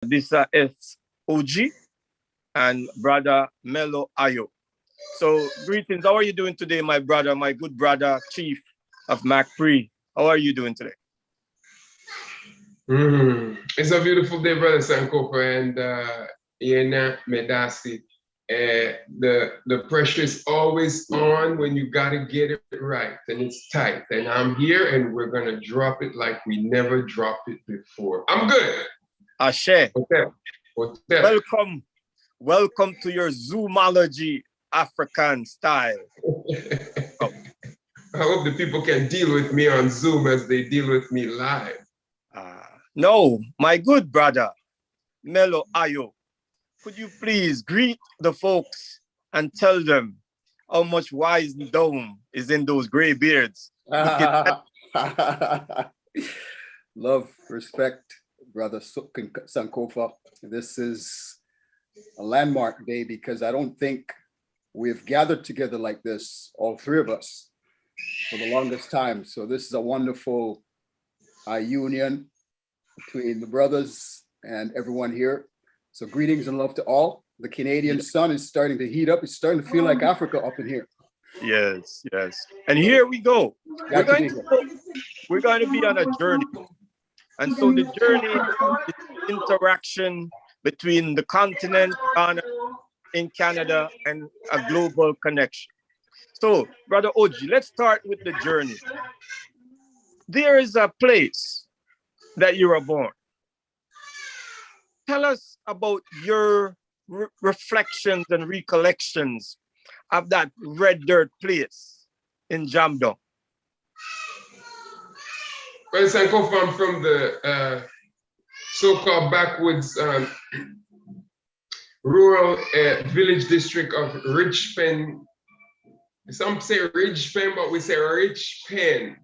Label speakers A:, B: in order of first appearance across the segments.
A: This is OG and brother Mello Ayo. So greetings. How are you doing today, my brother, my good brother, Chief of MacPree? How are you doing today?
B: It's a beautiful day, brother Sankofa, and Yena Medasi. The pressure is always on when you gotta get it right, and it's tight. And I'm here, and we're gonna drop it like we never dropped it before. I'm good.
A: Ashe.
B: Okay.
A: Welcome to your Zoomology African style.
B: Oh. I hope the people can deal with me on Zoom as they deal with me live.
A: No, my good brother, Mello Ayo, could you please greet the folks and tell them how much wisdom is in those gray beards?
C: Love, respect, brother Sankofa. This is a landmark day because I don't think we've gathered together like this, all three of us, for the longest time. So this is a wonderful union between the brothers and everyone here. So greetings and love to all. The Canadian sun is starting to heat up. It's starting to feel like Africa up in here.
A: Yes. And here we go. We're going to be on a journey. And so the journey is interaction between the continent, Ghana, in Canada, and a global connection. So, Brother Oji, let's start with the journey. There is a place that you were born. Tell us about your reflections and recollections of that red dirt place in Jamdong.
B: Well, Sankofa, I'm from the so-called backwoods rural village district of Richpen. Some say Ridgepen, but we say Richpen,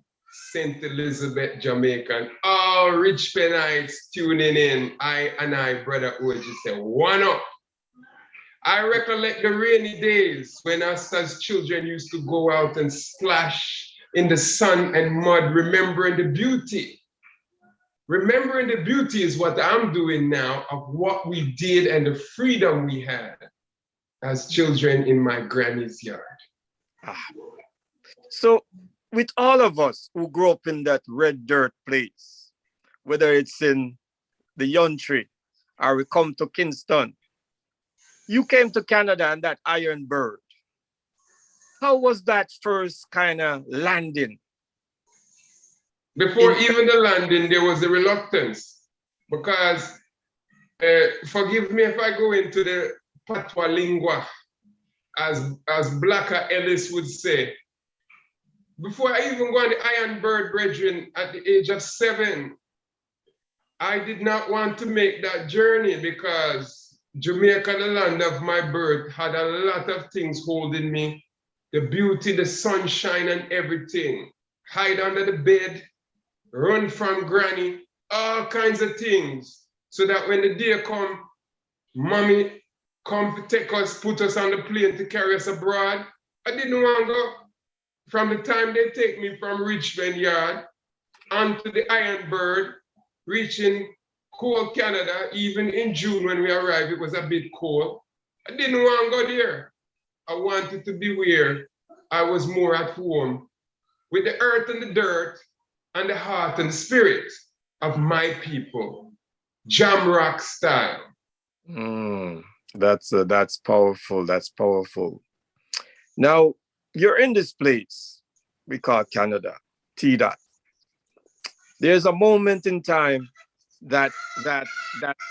B: St. Elizabeth, Jamaica. And all Richpenites tuning in, I, Brother Oji, say, one up. I recollect the rainy days when us as children used to go out and splash in the sun and mud, remembering the beauty. Remembering the beauty is what I'm doing now of what we did and the freedom we had as children in my granny's yard.
A: So with all of us who grew up in that red dirt place, whether it's in the Yontree or we come to Kingston, you came to Canada and that Iron Bird. How was that first kind of landing?
B: Before even the landing, there was a reluctance because, forgive me if I go into the patois lingua, as Blacker Ellis would say. Before I even go on the Iron Bird, brethren, at the age of 7, I did not want to make that journey because Jamaica, the land of my birth, had a lot of things holding me. The beauty, the sunshine and everything. Hide under the bed, run from granny, all kinds of things. So that when the day come, mommy come to take us, put us on the plane to carry us abroad. I didn't want to go. From the time they take me from Richmond Yard onto the Iron Bird, reaching cold Canada, even in June when we arrived, it was a bit cold. I didn't want to go there. I wanted to be where I was more at home with the earth and the dirt and the heart and the spirit of my people, Jamrock style.
A: That's powerful. That's powerful. Now, you're in this place we call Canada, T-Dot. There's a moment in time that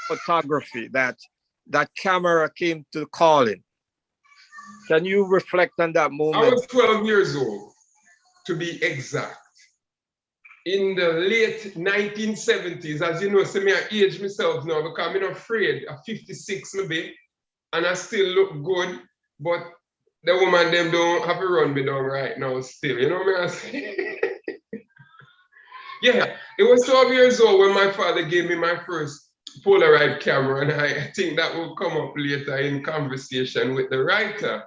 A: photography, that camera came to calling. Can you reflect on that moment?
B: I was 12 years old, to be exact. In the late 1970s, as you know, so me I age myself now because I'm not afraid. I'm 56 maybe, and I still look good, but the woman them don't have to run me down right now still, you know what I say? Yeah, it was 12 years old when my father gave me my first Polaroid camera, and I think that will come up later in conversation with the writer.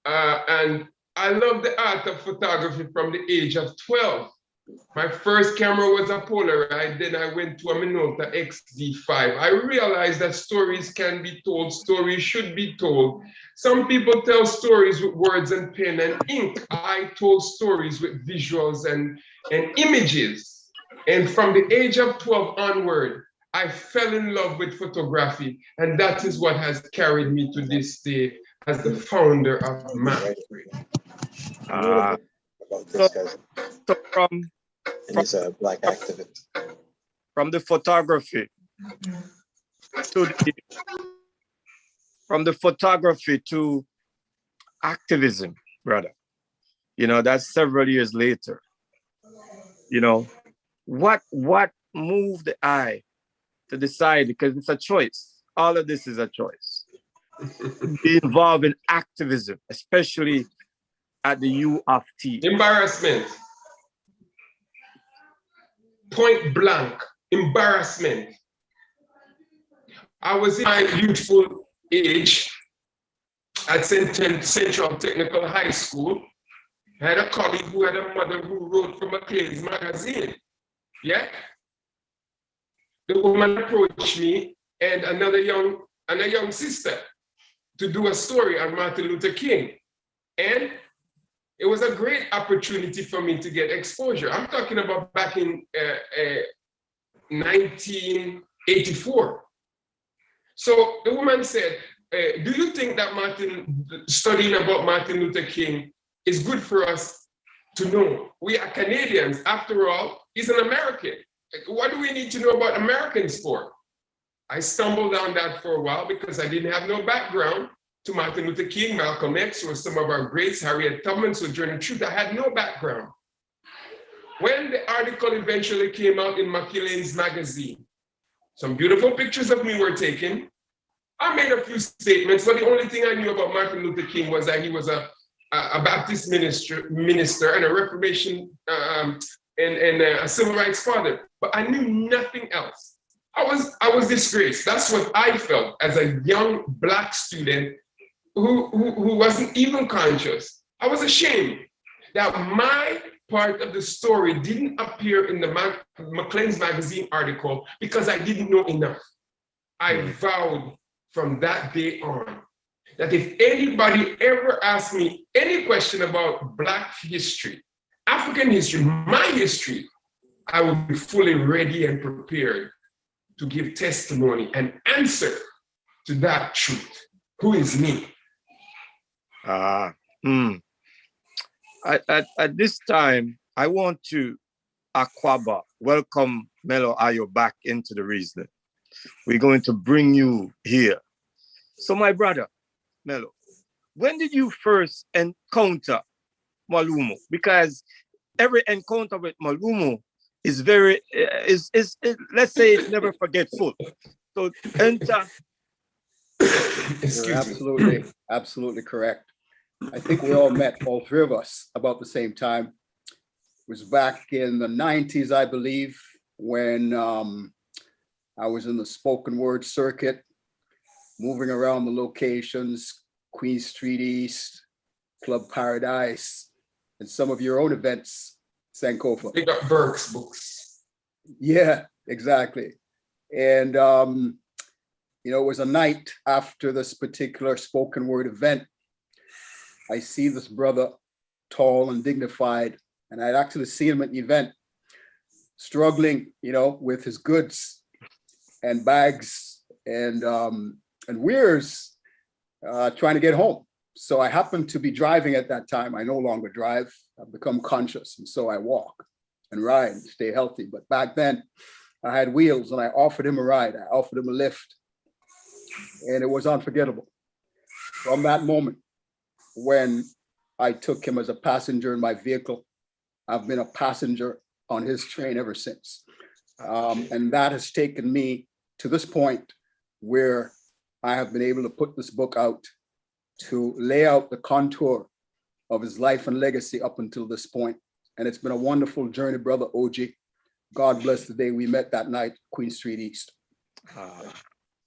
B: And I love the art of photography from the age of 12. My first camera was a Polaroid, then I went to a Minolta XD5. I realized that stories can be told, stories should be told. Some people tell stories with words and pen and ink. I told stories with visuals and images. And from the age of 12 onward, I fell in love with photography, and that is what has carried me to this day as the founder of MAP.
A: So, so
D: and he's a Black activist.
A: from the photography to activism, brother. You know, that's several years later. You know, what moved the eye to decide, because it's a choice. All of this is a choice. Be involved in activism, especially at the U of T.
B: Embarrassment. Point blank, embarrassment. I was in my youthful age at Central Technical High School. I had a colleague who had a mother who wrote for McLean's magazine. Yeah? The woman approached me and another young sister to do a story on Martin Luther King. And it was a great opportunity for me to get exposure. I'm talking about back in 1984. So the woman said, do you think that studying about Martin Luther King is good for us to know? We are Canadians. After all, he's an American. What do we need to know about Americans for? I stumbled down that for a while because I didn't have no background to Martin Luther King, Malcolm X, or some of our greats, Harriet Tubman, Sojourner Truth. I had no background. When the article eventually came out in McLean's magazine, some beautiful pictures of me were taken. I made a few statements, but the only thing I knew about Martin Luther King was that he was a Baptist minister and a Reformation and a civil rights father. But I knew nothing else. I was disgraced. That's what I felt as a young Black student who wasn't even conscious. I was ashamed that my part of the story didn't appear in the McLean's magazine article because I didn't know enough. I vowed from that day on that if anybody ever asked me any question about Black history, African history, my history, I would be fully ready and prepared to give testimony and answer to that truth. Who is me?
A: At this time, I want to Aquaba, welcome Mello Ayo back into the reasoning. We're going to bring you here. So my brother, Mello, when did you first encounter Malumo? Because every encounter with Malumo is very, let's say it's never forgetful. So enter.
C: You're absolutely correct. I think we all met, all three of us, about the same time. It was back in the 90s, I believe, when I was in the spoken word circuit, moving around the locations, Queen Street East, Club Paradise, and some of your own events, Sankofa.
B: They got Burke's books.
C: Yeah, exactly. And, you know, it was a night after this particular spoken word event. I see this brother, tall and dignified, and I'd actually seen him at the event, struggling, you know, with his goods and bags and wares, trying to get home. So I happened to be driving at that time. I no longer drive. I've become conscious, and so I walk and ride and stay healthy. But back then, I had wheels, and I offered him a ride. I offered him a lift, and it was unforgettable. From that moment, when I took him as a passenger in my vehicle, I've been a passenger on his train ever since. And that has taken me to this point where I have been able to put this book out to lay out the contour of his life and legacy up until this point. And it's been a wonderful journey, brother OG. God bless the day we met that night, Queen Street East.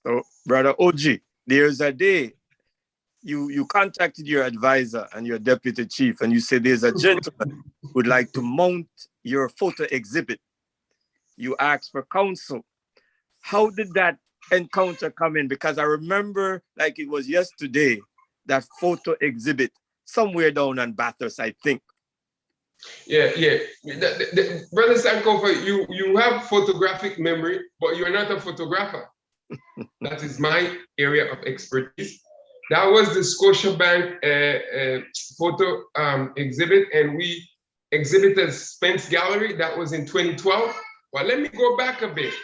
A: So, brother OG, there's a day you contacted your advisor and your deputy chief, and you said there's a gentleman who would like to mount your photo exhibit. You asked for counsel. How did that encounter come in? Because I remember like it was yesterday, that photo exhibit somewhere down in Bathurst, I think.
B: Yeah. Brother Sankofa, you have photographic memory, but you're not a photographer. That is my area of expertise. That was the Scotiabank photo exhibit, and we exhibited Spence Gallery. That was in 2012. Well, let me go back a bit.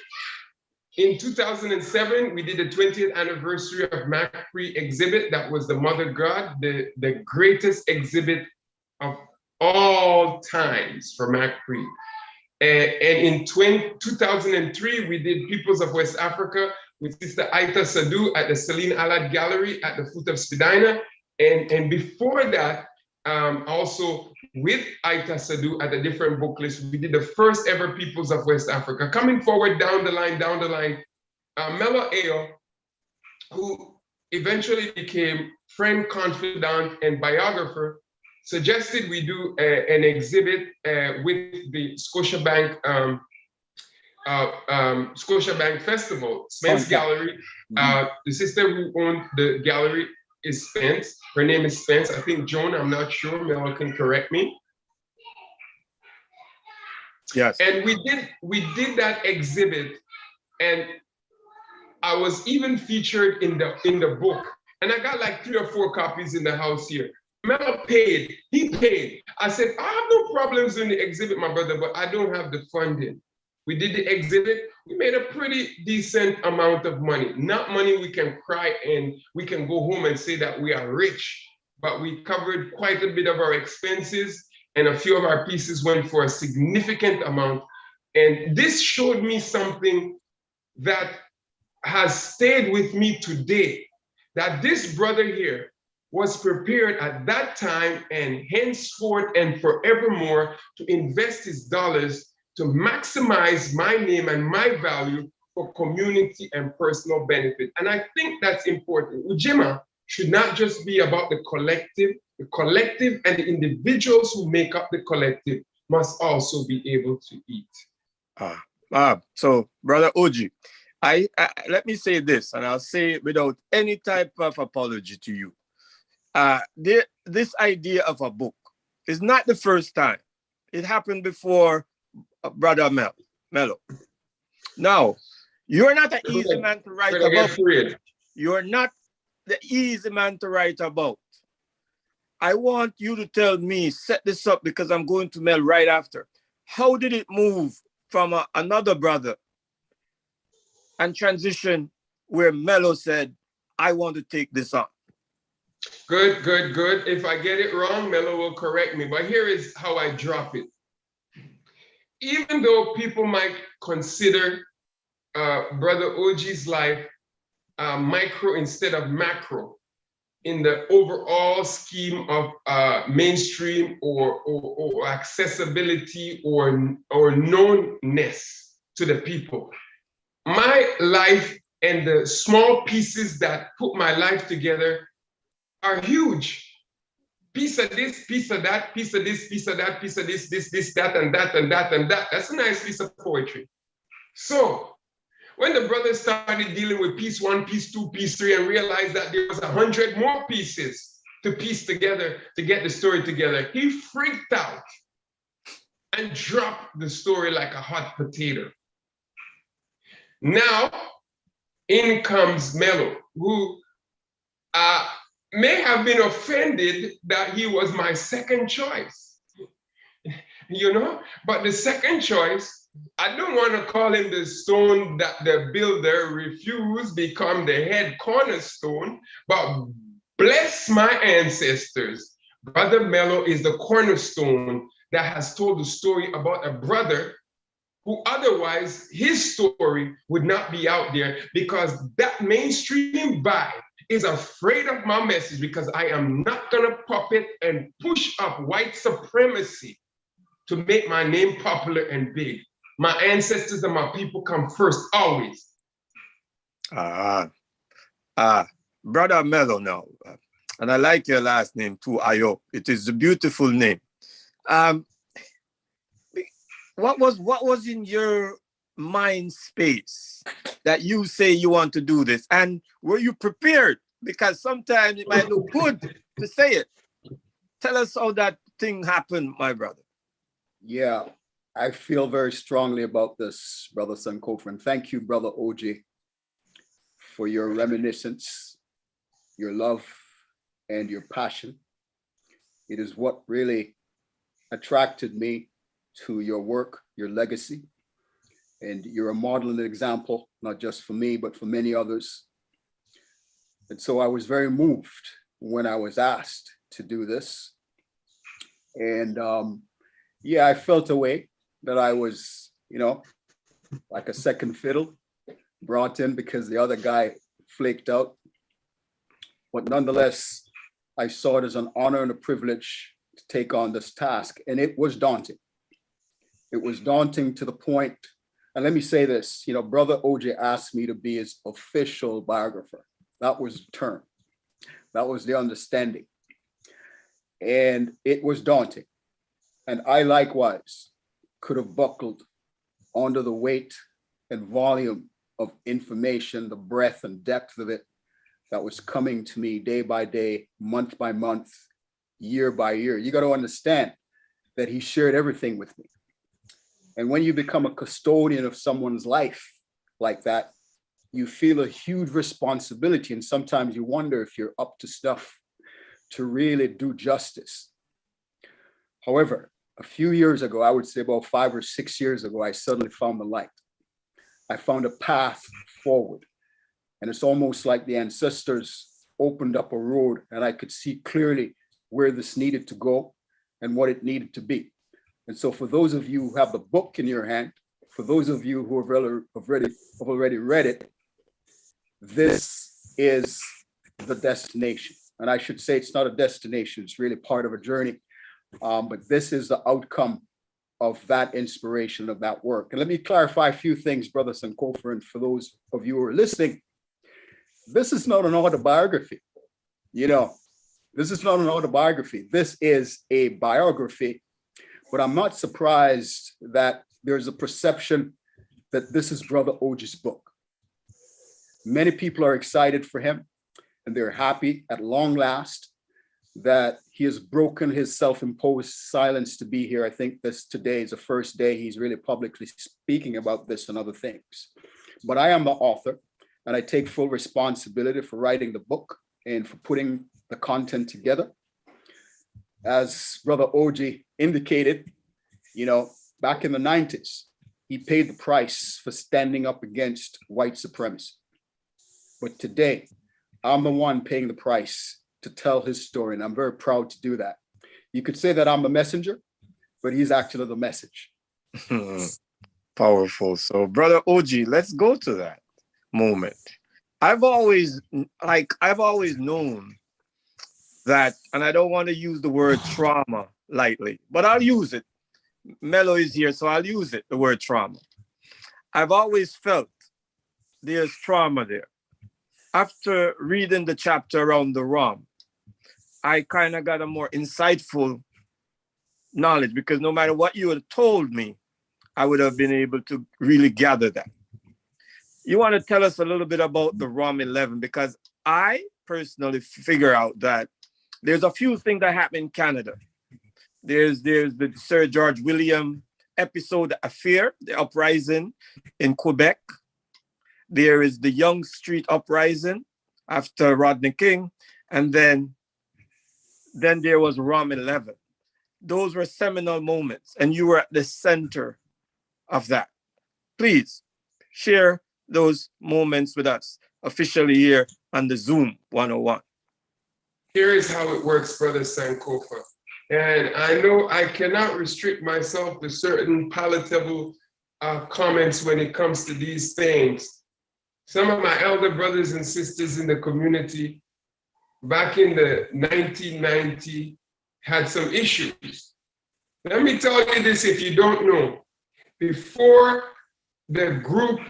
B: In 2007, we did the 20th anniversary of MacPree exhibit. That was the Mother God, the greatest exhibit of all times for MacPree. And in 2003, we did Peoples of West Africa with Sister Aita Sadu at the Celine Alad Gallery at the foot of Spadina. And before that, also with Aita Sadu at a different book list, we did the first ever Peoples of West Africa. Coming forward down the line, Mello Ayo, who eventually became friend, confidant, and biographer, suggested we do an exhibit with the Scotiabank Festival, Spence Gallery. The sister who owned the gallery is Spence. Her name is Spence. I think Joan, I'm not sure. Mello can correct me.
A: Yes.
B: And we did that exhibit, and I was even featured in the book. And I got like 3 or 4 copies in the house here. Mello paid, he paid. I said, I have no problems doing the exhibit, my brother, but I don't have the funding. We did the exhibit, we made a pretty decent amount of money. Not money we can cry and we can go home and say that we are rich, but we covered quite a bit of our expenses, and a few of our pieces went for a significant amount. And this showed me something that has stayed with me today, that this brother here was prepared at that time and henceforth and forevermore to invest his dollars to maximize my name and my value for community and personal benefit. And I think that's important. Ujima should not just be about the collective and the individuals who make up the collective must also be able to eat.
A: So Brother Oji, I let me say this, and I'll say it without any type of apology to you. This idea of a book is not the first time. It happened before Brother Mello. Now, you're not an easy man to write about. You're not the easy man to write about. I want you to tell me, set this up because I'm going to Mel right after. How did it move from another brother and transition where Mello said, I want to take this on?
B: Good. If I get it wrong, Mello will correct me. But here is how I drop it. Even though people might consider Brother Oji's life micro instead of macro in the overall scheme of mainstream or accessibility or knownness to the people, my life and the small pieces that put my life together are huge. Piece of this, piece of that, piece of this, piece of that, piece of this, that, and that, and that, and that. That's a nice piece of poetry. So when the brothers started dealing with piece 1, piece 2, piece 3, and realized that there was 100 more pieces to piece together to get the story together, he freaked out and dropped the story like a hot potato. Now, in comes Mello, who may have been offended that he was my second choice, but the second choice, I don't want to call him the stone that the builder refused become the head cornerstone, but bless my ancestors, Brother Mello is the cornerstone that has told the story about a brother who otherwise his story would not be out there, because that mainstream vibe is afraid of my message, because I am not gonna puppet and push up white supremacy to make my name popular and big. My ancestors and my people come first, always.
A: Brother Mello now, and I like your last name too, Ayo. It is a beautiful name. what was in your mind space that you say you want to do this? And were you prepared? Because sometimes it might look good to say it. Tell us how that thing happened, my brother.
C: Yeah, I feel very strongly about this, Brother Sankofa. And thank you, Brother OJ, for your reminiscence, your love, and your passion. It is what really attracted me to your work, your legacy. And you're a model and an example, not just for me, but for many others. And so I was very moved when I was asked to do this. And yeah, I felt a way that I was, like a second fiddle brought in because the other guy flaked out. But nonetheless, I saw it as an honor and a privilege to take on this task. And it was daunting. It was daunting to the point, and let me say this, Brother OJ asked me to be his official biographer. That was the term. That was the understanding. And it was daunting. And I likewise could have buckled under the weight and volume of information, the breadth and depth of it that was coming to me day by day, month by month, year by year. You got to understand that he shared everything with me. And when you become a custodian of someone's life like that, you feel a huge responsibility. And sometimes you wonder if you're up to stuff to really do justice. However, a few years ago, I would say about 5 or 6 years ago, I suddenly found the light. I found a path forward. And it's almost like the ancestors opened up a road and I could see clearly where this needed to go and what it needed to be. And so for those of you who have the book in your hand, for those of you who have already read it, this is the destination. And I should say it's not a destination, it's really part of a journey. But this is the outcome of that inspiration, of that work. And let me clarify a few things, Brother Sankofa, and for those of you who are listening, this is not an autobiography. This is not an autobiography. This is a biography. But I'm not surprised that there's a perception that this is Brother OJ's book. Many people are excited for him, and they're happy at long last that he has broken his self-imposed silence to be here. I think today is the first day he's really publicly speaking about this and other things. But I am the author, and I take full responsibility for writing the book and for putting the content together. As Brother OJ indicated, back in the 90s, he paid the price for standing up against white supremacy. But today, I'm the one paying the price to tell his story, and I'm very proud to do that. You could say that I'm the messenger, but he's actually the message.
A: Powerful. So, Brother OJ, let's go to that moment. I've always known that, and I don't want to use the word trauma lightly, but I'll use it. Mello is here, so I'll use it, the word trauma. I've always felt there's trauma there. After reading the chapter around the Ram, I kind of got a more insightful knowledge, because no matter what you had told me, I would have been able to really gather that. You want to tell us a little bit about the Ram 11, because I personally figure out that there's a few things that happen in Canada. There's the Sir George William episode, The Affair, the uprising in Quebec. There is the Young Street uprising after Rodney King. And then there was Ram 11. Those were seminal moments, and you were at the center of that. Please share those moments with us officially here on the Zoom 101.
B: Here is how it works, Brother Sankofa. And I know I cannot restrict myself to certain palatable comments when it comes to these things. Some of my elder brothers and sisters in the community back in the 1990 had some issues. Let me tell you this if you don't know. Before the group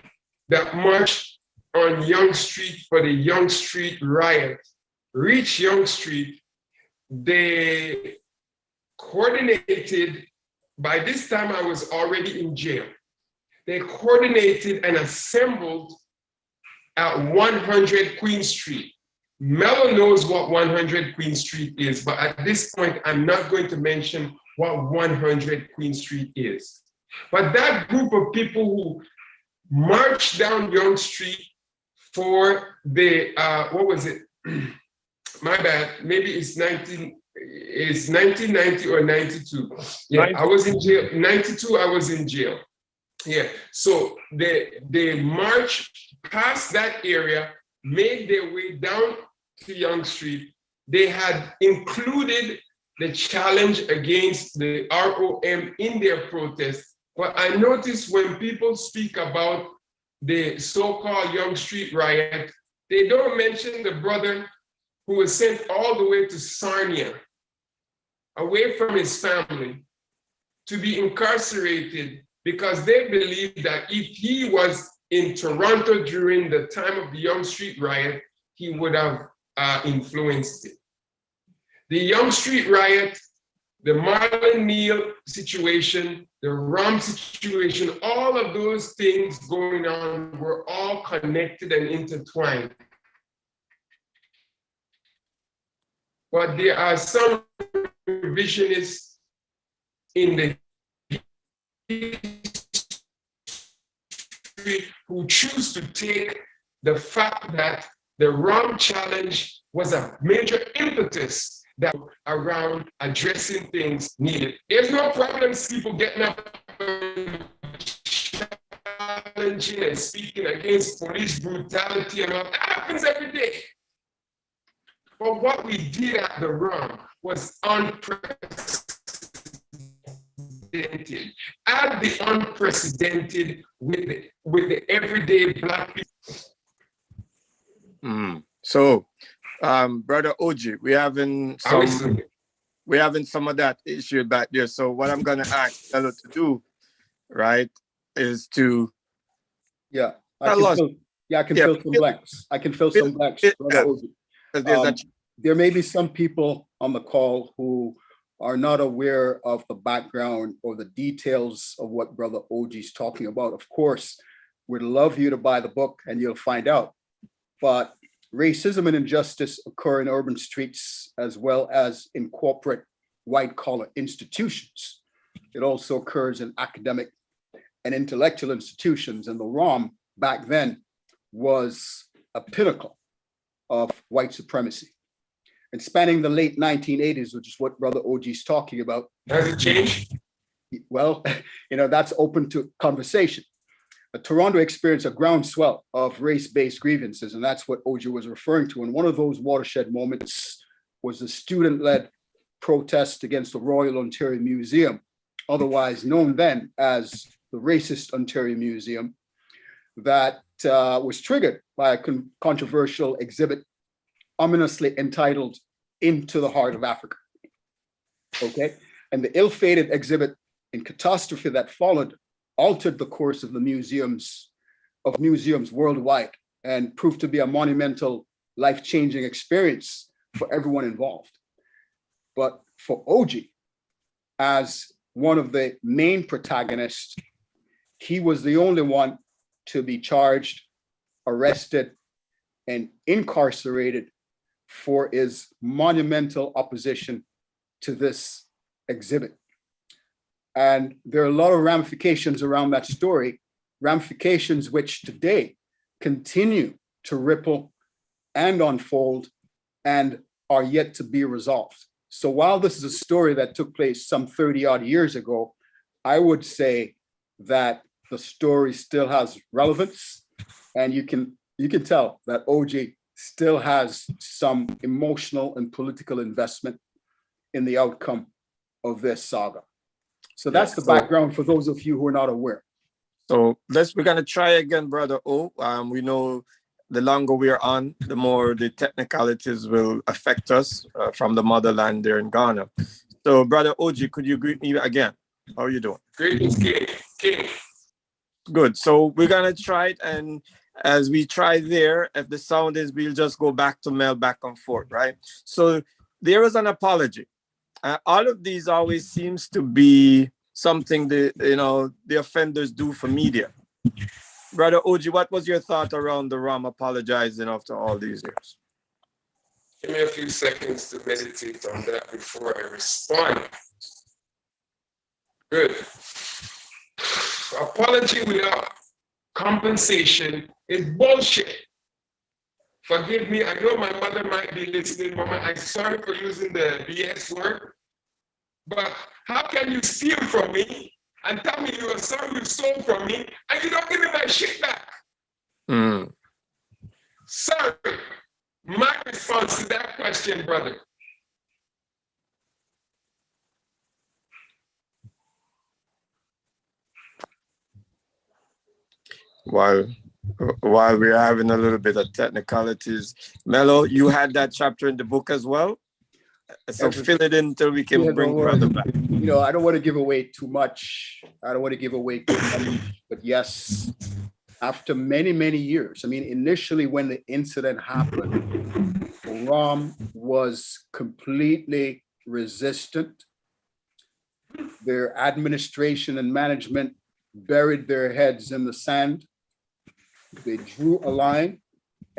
B: that marched on Young Street for the Young Street riot reached Young Street, they coordinated by this time I was already in jail. They coordinated and assembled at 100 Queen Street. Mello knows what 100 Queen Street is, but at this point, I'm not going to mention what 100 Queen Street is. But that group of people who marched down Young Street for the, what was it? My bad, maybe it's 1990 or 92. Yeah,
A: 90.
B: I was in jail, 92, I was in jail. Yeah, so they marched past that area, made their way down to Young Street. They had included the challenge against the ROM in their protest. But I noticed when people speak about the so-called Young Street riot, they don't mention the brother who was sent all the way to Sarnia, away from his family, to be incarcerated because they believed that if he was in Toronto during the time of the Young Street riot, he would have influenced it. The Young Street riot, the Marlon Neal situation, the ROM situation, all of those things going on were all connected and intertwined. But there are some revisionists in the history who choose to take the fact that the ROM challenge was a major impetus that around addressing things needed. There's no problem people getting up and challenging and speaking against police brutality and all that happens every day. But what we did at the ROM was unprecedented. Add the unprecedented with the everyday Black people.
A: So, Brother OG, we having some of that issue back there. So what I'm gonna ask Mello to do, right, is to
C: I can fill some blanks. I can fill some blanks. Brother OG. There may be some people on the call who are not aware of the background or the details of what Brother OG is talking about. Of course, we'd love you to buy the book and you'll find out. But racism and injustice occur in urban streets as well as in corporate white-collar institutions. It also occurs in academic and intellectual institutions. And the ROM back then was a pinnacle of white supremacy. And spanning the late 1980s, which is what Brother OG is talking about.
B: Has it changed?
C: Well, that's open to conversation. Toronto experienced a groundswell of race-based grievances, and that's what OG was referring to. And one of those watershed moments was the student-led protest against the Royal Ontario Museum, otherwise known then as the racist Ontario Museum, that was triggered by a controversial exhibit ominously entitled Into the Heart of Africa. Okay, and the ill-fated exhibit and catastrophe that followed altered the course of the museums worldwide and proved to be a monumental, life-changing experience for everyone involved. But for OG, as one of the main protagonists, he was the only one to be charged, arrested, and incarcerated for his monumental opposition to this exhibit. And there are a lot of ramifications around that story, ramifications which today continue to ripple and unfold and are yet to be resolved. So while this is a story that took place some 30 odd years ago, I would say that the story still has relevance, and you can tell that OG still has some emotional and political investment in the outcome of this saga. So that's the background for those of you who are not aware.
A: So we're gonna try again, Brother O. We know the longer we're on, the more the technicalities will affect us from the motherland there in Ghana. So, Brother OG, could you greet me again? How are you doing?
B: Greetings, King.
A: Good. So we're gonna try it, and as we try there, if the sound is, we'll just go back to Mel back and forth, right? So there is an apology. All of these always seems to be something the offenders do for media. Brother Oji, what was your thought around the Ram apologizing after all these years?
B: Give me a few seconds to meditate on that before I respond. Good. Apology without compensation is bullshit. Forgive me, I know my mother might be listening, Mama. I'm sorry for using the BS word, but how can you steal from me and tell me you are sorry you stole from me and you don't give me my shit back? Sorry. My response to that question, brother.
A: While we're having a little bit of technicalities, Mello, you had that chapter in the book as well. So fill it in till we can bring brother back.
C: I don't want to give away too much. But yes, after many, many years, initially when the incident happened, Ram was completely resistant. Their administration and management buried their heads in the sand. They drew a line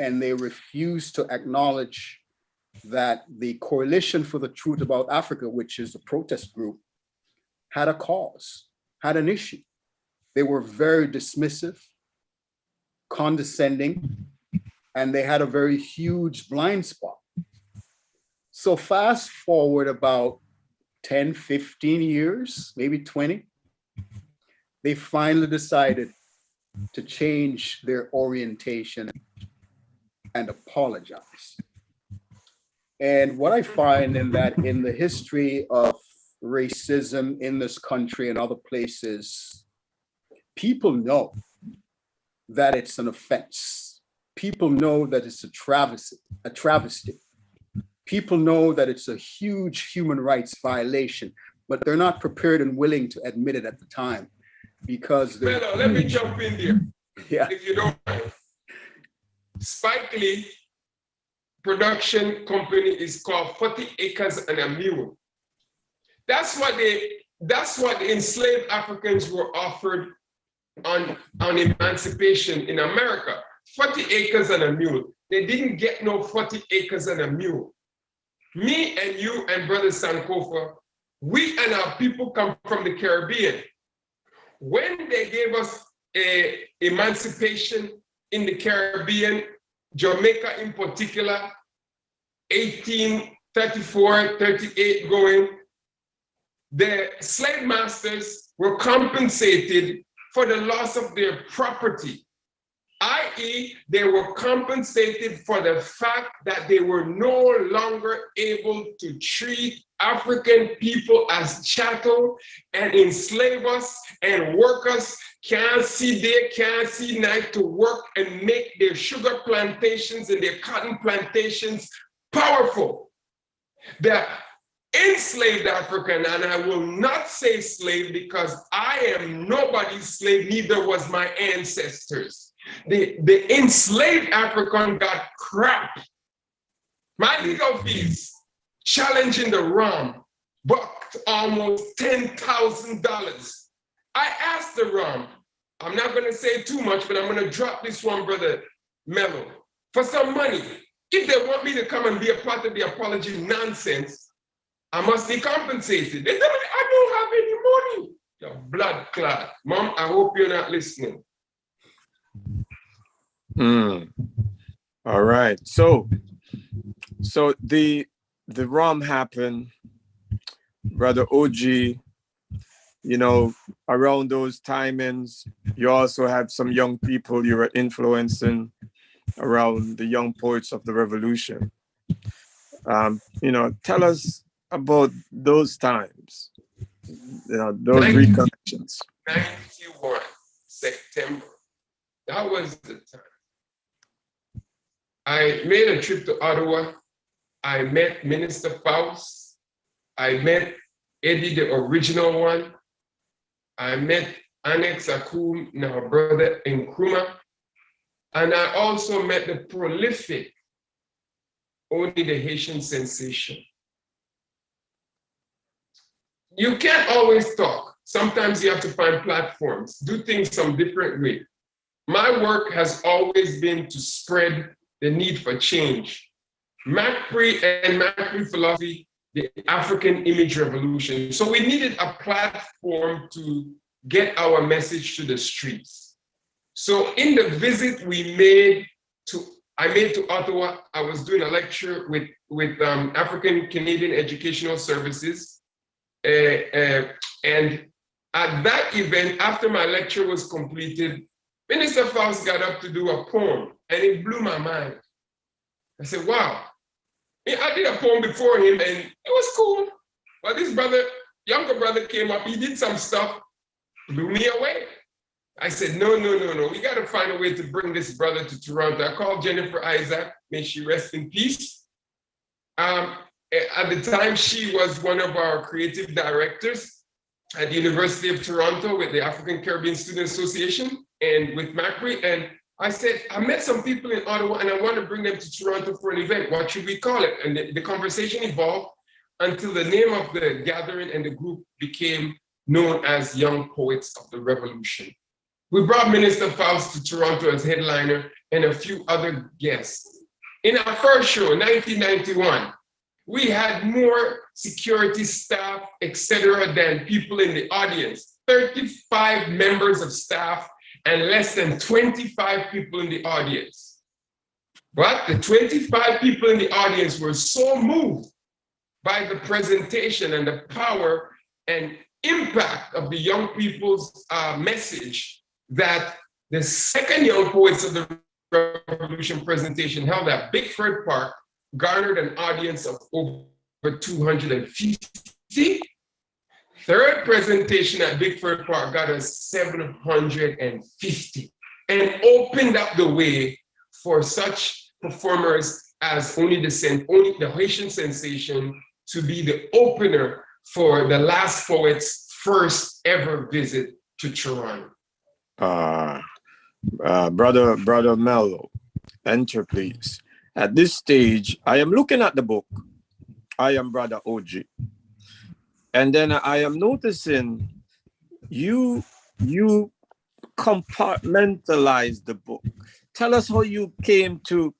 C: and they refused to acknowledge that the Coalition for the Truth About Africa, which is a protest group, had a cause, had an issue. They were very dismissive, condescending, and they had a very huge blind spot. So fast forward about 10, 15 years, maybe 20, they finally decided to change their orientation and apologize. And what I find in the history of racism in this country and other places, people know that it's an offense. People know that it's a travesty. People know that it's a huge human rights violation, but they're not prepared and willing to admit it at the time because
B: Mello, let me jump in there.
C: Yeah.
B: If you don't mind. Spike Lee production company is called 40 Acres and a Mule. That's what the enslaved Africans were offered on emancipation in America. 40 acres and a mule. They didn't get no 40 acres and a mule. Me and you and Brother Sankofa, we and our people come from the Caribbean. When they gave us emancipation in the Caribbean, Jamaica in particular, 1834, 38 going, the slave masters were compensated for the loss of their property, i.e., they were compensated for the fact that they were no longer able to treat African people as chattel and enslave us and work us, can't see day, can't see night to work and make their sugar plantations and their cotton plantations powerful. The enslaved African, and I will not say slave because I am nobody's slave, neither was my ancestors. The enslaved African got crap. My legal fees challenging the Ram bucked almost $10,000. I asked the Ram, I'm not going to say too much, but I'm going to drop this one, Brother Mello, for some money. If they want me to come and be a part of the apology nonsense, I must be compensated. They tell me I don't have any money. Your blood clot. Mom, I hope you're not listening.
A: All right. So the ROM happened, Brother OG, around those timings, you also had some young people you were influencing around the young poets of the revolution. Tell us about those times, those recollections.
B: 91 September. That was the time. I made a trip to Ottawa. I met Minister Faust. I met Eddie, the original one. I met Annex Akum, now brother Nkrumah. And I also met the prolific Only the Haitian Sensation. You can't always talk. sometimes you have to find platforms, do things some different way. My work has always been to spread the need for change. McCree and McCree philosophy, the African image revolution. So we needed a platform to get our message to the streets. So in the visit I made to Ottawa, I was doing a lecture with African Canadian Educational Services. And at that event, after my lecture was completed, Minister Faust got up to do a poem, and it blew my mind. I said, wow. I did a poem before him, and it was cool. But this younger brother came up, he did some stuff, blew me away. I said, no. We got to find a way to bring this brother to Toronto. I called Jennifer Isaac, may she rest in peace. At the time, she was one of our creative directors at the University of Toronto with the African Caribbean Student Association and with McCree. And I said, I met some people in Ottawa and I want to bring them to Toronto for an event. What should we call it? And the conversation evolved until the name of the gathering and the group became known as Young Poets of the Revolution. We brought Minister Faust to Toronto as headliner and a few other guests. In our first show, 1991, we had more security staff, etc., than people in the audience. 35 members of staff and less than 25 people in the audience. But the 25 people in the audience were so moved by the presentation and the power and impact of the young people's message that the second Young Poets of the Revolution presentation held at Bickford Park garnered an audience of over 250. Third presentation at Bickford Park got us 750 and opened up the way for such performers as only the Haitian Sensation to be the opener for the Last Poet's first ever visit to Toronto.
A: Brother Mello, enter please. At this stage, I am looking at the book. I am Brother OG. And then I am noticing you compartmentalize the book. Tell us how you came to,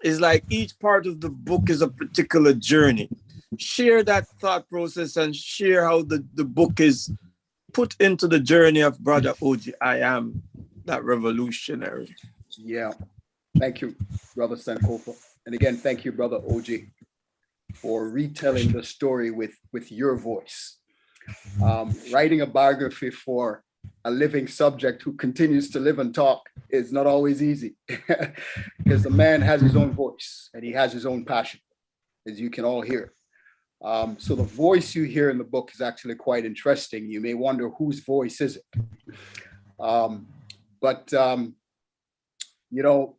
A: it's like each part of the book is a particular journey. Share that thought process and share how the book is put into the journey of Brother OG. I am that revolutionary.
C: Yeah. Thank you, Brother Sankofa. And again, thank you, Brother OG, for retelling the story with your voice. Writing a biography for a living subject who continues to live and talk is not always easy because the man has his own voice and he has his own passion, as you can all hear. So the voice you hear in the book is actually quite interesting. You may wonder whose voice is it? You know,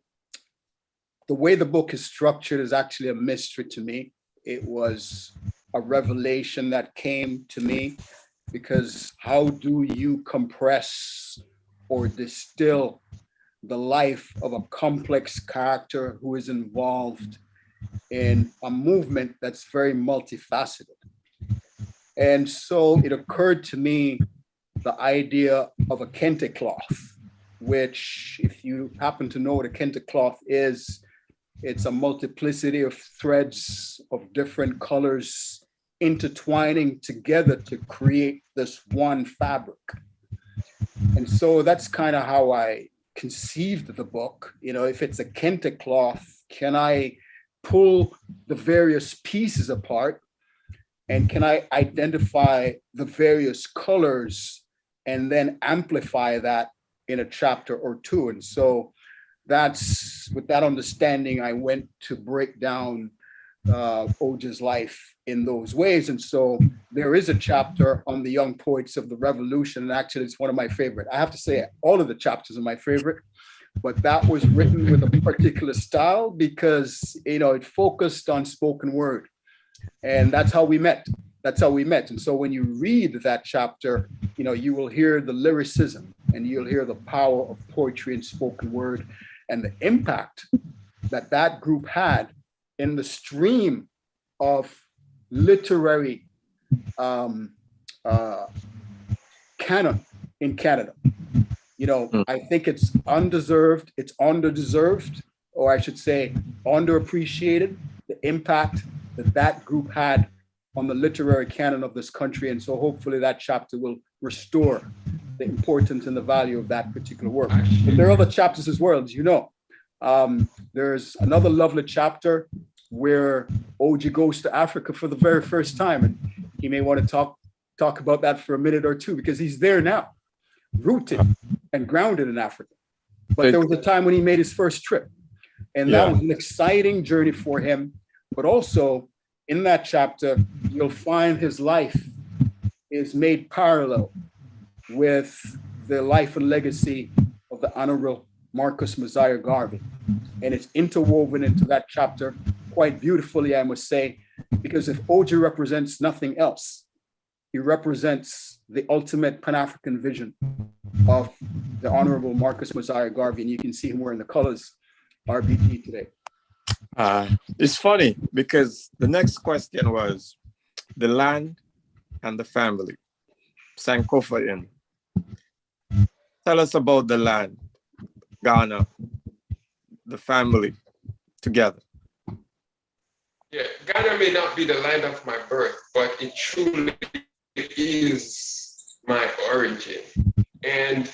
C: the way the book is structured is actually a mystery to me. It was a revelation that came to me because how do you compress or distill the life of a complex character who is involved in a movement that's very multifaceted? And so it occurred to me the idea of a kente cloth, which, if you happen to know what a kente cloth is, it's a multiplicity of threads of different colors intertwining together to create this one fabric. And so that's kind of how I conceived the book. You know, if it's a kente cloth, can I pull the various pieces apart and can I identify the various colors and then amplify that in a chapter or two? And so that's with that understanding, I went to break down OJ's life in those ways. And so there is a chapter on the Young Poets of the Revolution. And actually, it's one of my favorite. I have to say all of the chapters are my favorite, but that was written with a particular style because, you know, it focused on spoken word. And that's how we met. That's how we met. And so when you read that chapter, you know, you will hear the lyricism and you'll hear the power of poetry and spoken word and the impact that that group had in the stream of literary canon in Canada. You know, I think it's undeserved, it's underdeserved, or I should say underappreciated, the impact that that group had on the literary canon of this country. And so hopefully that chapter will restore the importance and the value of that particular work. But there are other chapters as well, as you know. There's another lovely chapter where OG goes to Africa for the very first time. And he may want to talk about that for a minute or two, because he's there now, rooted and grounded in Africa. But there was a time when he made his first trip. And that was an exciting journey for him. But also in that chapter, you'll find his life is made parallel with the life and legacy of the Honorable Marcus Mosiah Garvey. And it's interwoven into that chapter quite beautifully, I must say, because if OG represents nothing else, he represents the ultimate Pan-African vision of the Honorable Marcus Mosiah Garvey. And you can see him wearing the colors RBG today.
A: It's funny because the next question was the land and the family. Sankofa in. Tell us about the land, Ghana, the family together.
B: Yeah, Ghana may not be the land of my birth, but it truly is my origin. And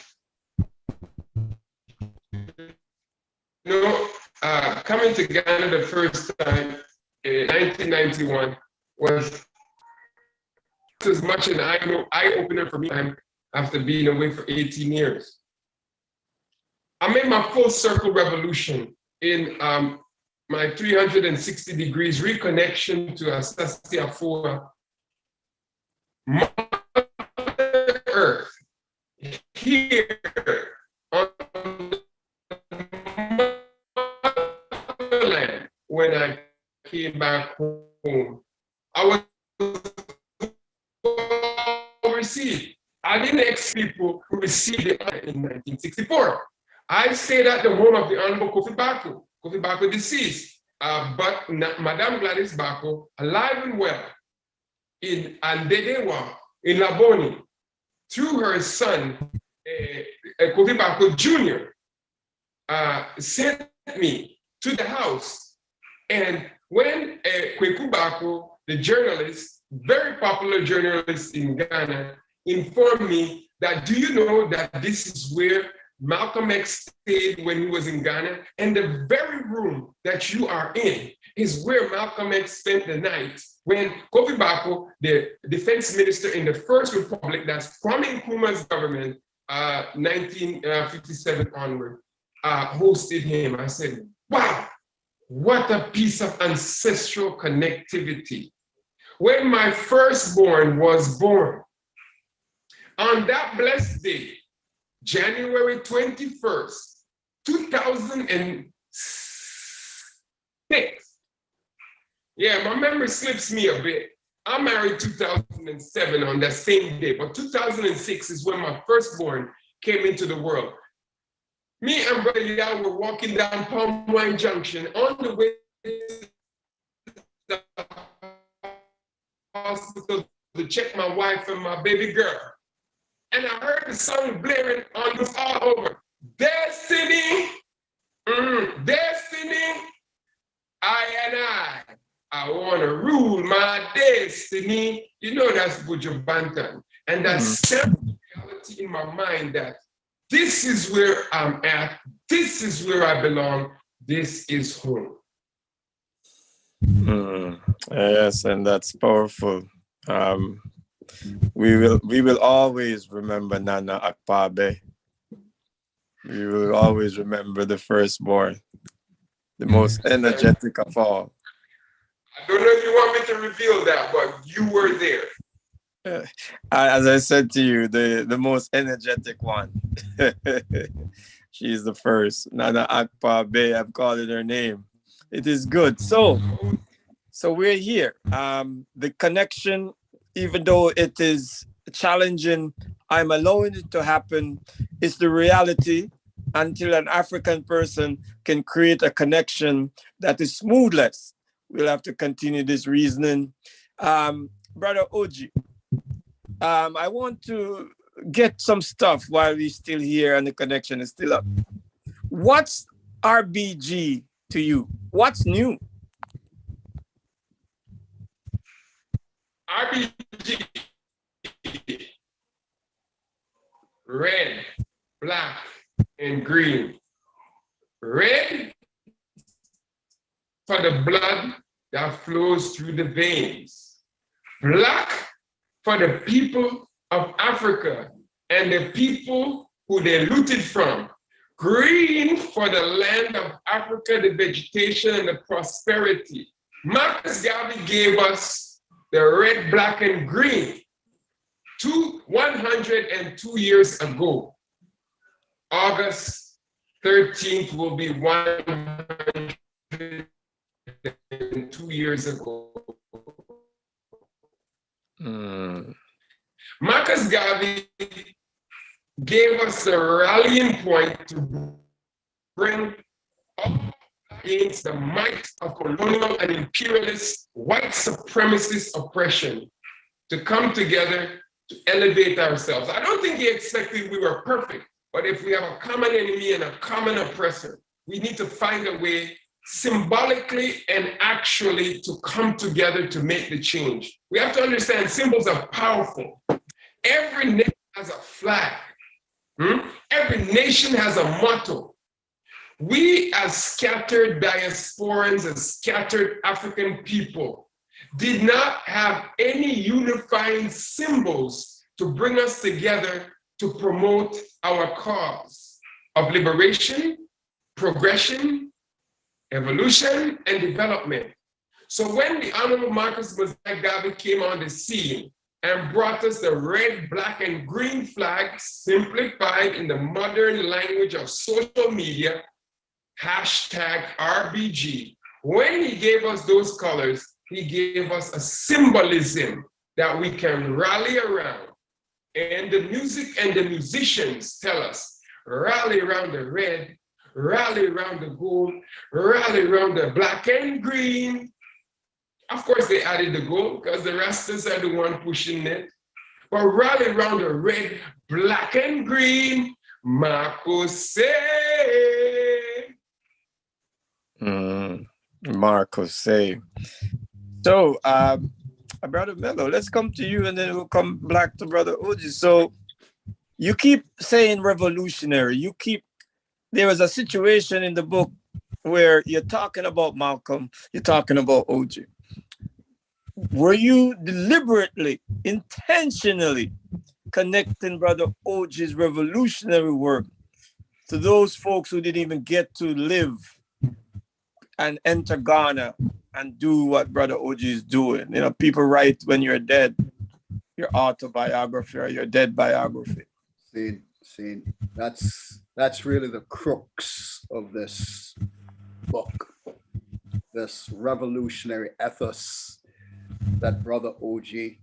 B: coming to Ghana the first time in 1991 was as much an eye-opener for me after being away for 18 years. I made my full circle revolution in my 360 degrees reconnection to Asasi Afua, Mother Earth, here on the motherland. When I came back home, I was received. I didn't expect people who received it in 1964. I stayed at the home of the Honorable Kofi Bako. Kofi Bako deceased, but Madame Gladys Bako, alive and well, in Andedewa, in Laboni, through her son, Kofi Bako Jr., sent me to the house. And when Kweku Bako, the journalist, very popular journalist in Ghana, informed me that, do you know that this is where Malcolm X stayed when he was in Ghana? And the very room that you are in is where Malcolm X spent the night when Kofi Bako, the defense minister in the First Republic, that's Kwame Nkrumah's government, 1957 onward, hosted him. I said, wow, what a piece of ancestral connectivity. When my firstborn was born, on that blessed day, January 21st, 2006. Yeah, my memory slips me a bit. I married 2007 on that same day, but 2006 is when my firstborn came into the world. Me and Brother Yao were walking down Palm Wine Junction on the way to the hospital to check my wife and my baby girl. And I heard the song blaring on this all over. Destiny, destiny, I want to rule my destiny. You know that's Buju Banton. And that's reality in my mind that this is where I'm at, this is where I belong, this is home.
A: Yes, and that's powerful. We will always remember Nana Akpabe. We will always remember the firstborn, the most energetic of all.
B: I don't know if you want me to reveal that, but you were there.
A: As I said to you, the most energetic one. She's the first. Nana Akpabe, I'm calling her name. It is good. So we're here. The connection, even though it is challenging, I'm allowing it to happen. It's the reality until an African person can create a connection that is smoothless. We'll have to continue this reasoning. Brother OG, I want to get some stuff while we're still here and the connection is still up. What's RBG to you? What's new?
B: RBG, red, black, and green. Red for the blood that flows through the veins. Black for the people of Africa and the people who they looted from. Green for the land of Africa, the vegetation and the prosperity. Marcus Garvey gave us the red, black, and green 102 years ago. August 13th will be 102 years ago. Marcus Garvey gave us the rallying point to bring up against the might of colonial and imperialist white supremacist oppression, to come together to elevate ourselves. I don't think he expected we were perfect, but if we have a common enemy and a common oppressor, we need to find a way symbolically and actually to come together to make the change. We have to understand symbols are powerful. Every nation has a flag. Every nation has a motto. We as scattered diasporans, as scattered African people, did not have any unifying symbols to bring us together to promote our cause of liberation, progression, evolution, and development. So when the Honorable Marcus Garvey came on the scene and brought us the red, black, and green flag, simplified in the modern language of social media, #RBG. When he gave us those colors, he gave us a symbolism that we can rally around. And the music and the musicians tell us, rally around the red, rally around the gold, rally around the black and green. Of course, they added the gold because the Rastas are the one pushing it. But rally around the red, black, and green. Marcos say.
A: Marcos say. So, Brother Mello, let's come to you and then we'll come back to Brother Oji. So, you keep saying revolutionary. There was a situation in the book where you're talking about Malcolm, you're talking about OJ. Were you deliberately, intentionally connecting Brother OJ's revolutionary work to those folks who didn't even get to live and enter Ghana and do what Brother OJ is doing? You know, people write when you're dead, your autobiography or your dead biography.
C: See, that's really the crux of this book, this revolutionary ethos that Brother OJ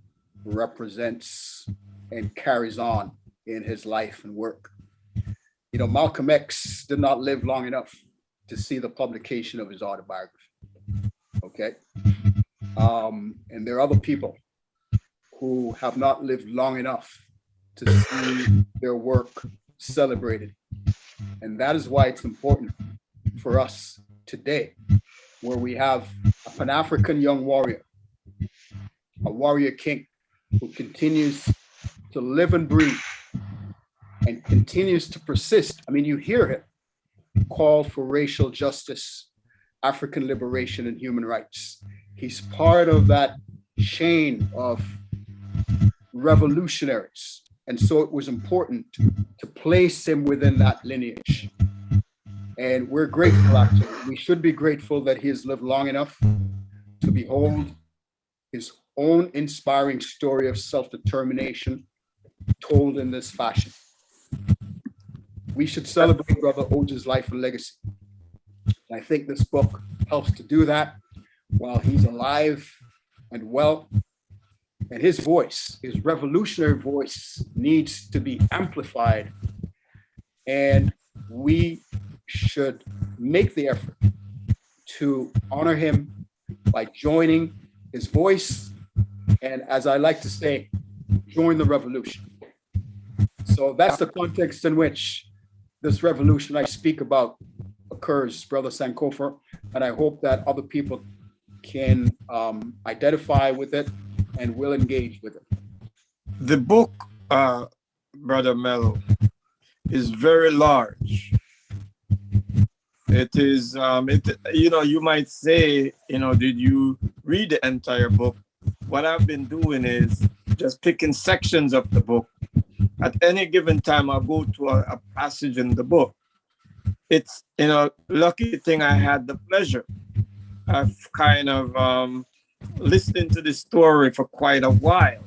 C: represents and carries on in his life and work. You know, Malcolm X did not live long enough to see the publication of his autobiography. Okay. And there are other people who have not lived long enough to see their work celebrated. And that is why it's important for us today, where we have a Pan-African young warrior, a warrior king who continues to live and breathe and continues to persist. I mean, you hear him call for racial justice, African liberation, and human rights. He's part of that chain of revolutionaries. And so it was important to place him within that lineage. And we're grateful, actually. We should be grateful that he has lived long enough to behold his own inspiring story of self-determination told in this fashion. We should celebrate Brother OJ's life and legacy. And I think this book helps to do that while he's alive and well. And his voice, his revolutionary voice, needs to be amplified. And we should make the effort to honor him by joining his voice. And as I like to say, join the revolution. So that's the context in which this revolution I speak about occurs, Brother Sankofa, and I hope that other people can identify with it and will engage with it.
A: The book, Brother Mello, is very large. It is, you might say, did you read the entire book? What I've been doing is just picking sections of the book. At any given time, I'll go to a passage in the book. It's, lucky thing I had the pleasure of kind of listening to the story for quite a while,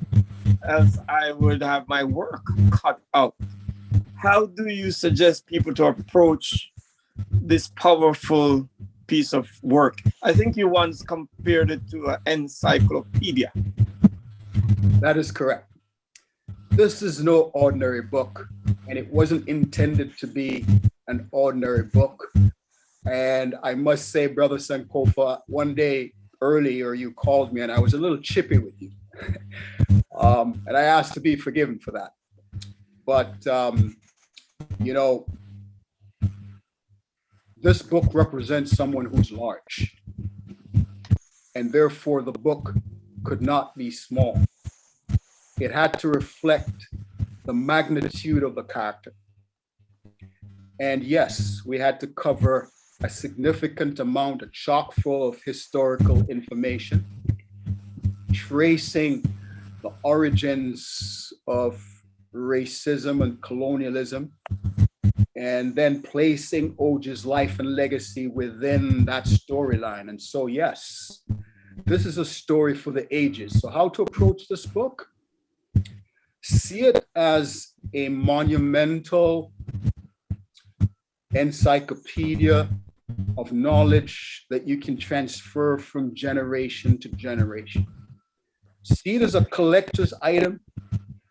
A: as I would have my work cut out. How do you suggest people to approach this powerful piece of work? I think you once compared it to an encyclopedia.
C: That is correct. This is no ordinary book, and it wasn't intended to be an ordinary book. And I must say, Brother Sankofa, one day earlier you called me and I was a little chippy with you. And I asked to be forgiven for that. But, this book represents someone who's large. And therefore the book could not be small. It had to reflect the magnitude of the character. And yes, we had to cover a significant amount, a chock full of historical information, tracing the origins of racism and colonialism, and then placing Oji's life and legacy within that storyline. And so, yes, this is a story for the ages. So how to approach this book? See it as a monumental encyclopedia of knowledge that you can transfer from generation to generation. See it as a collector's item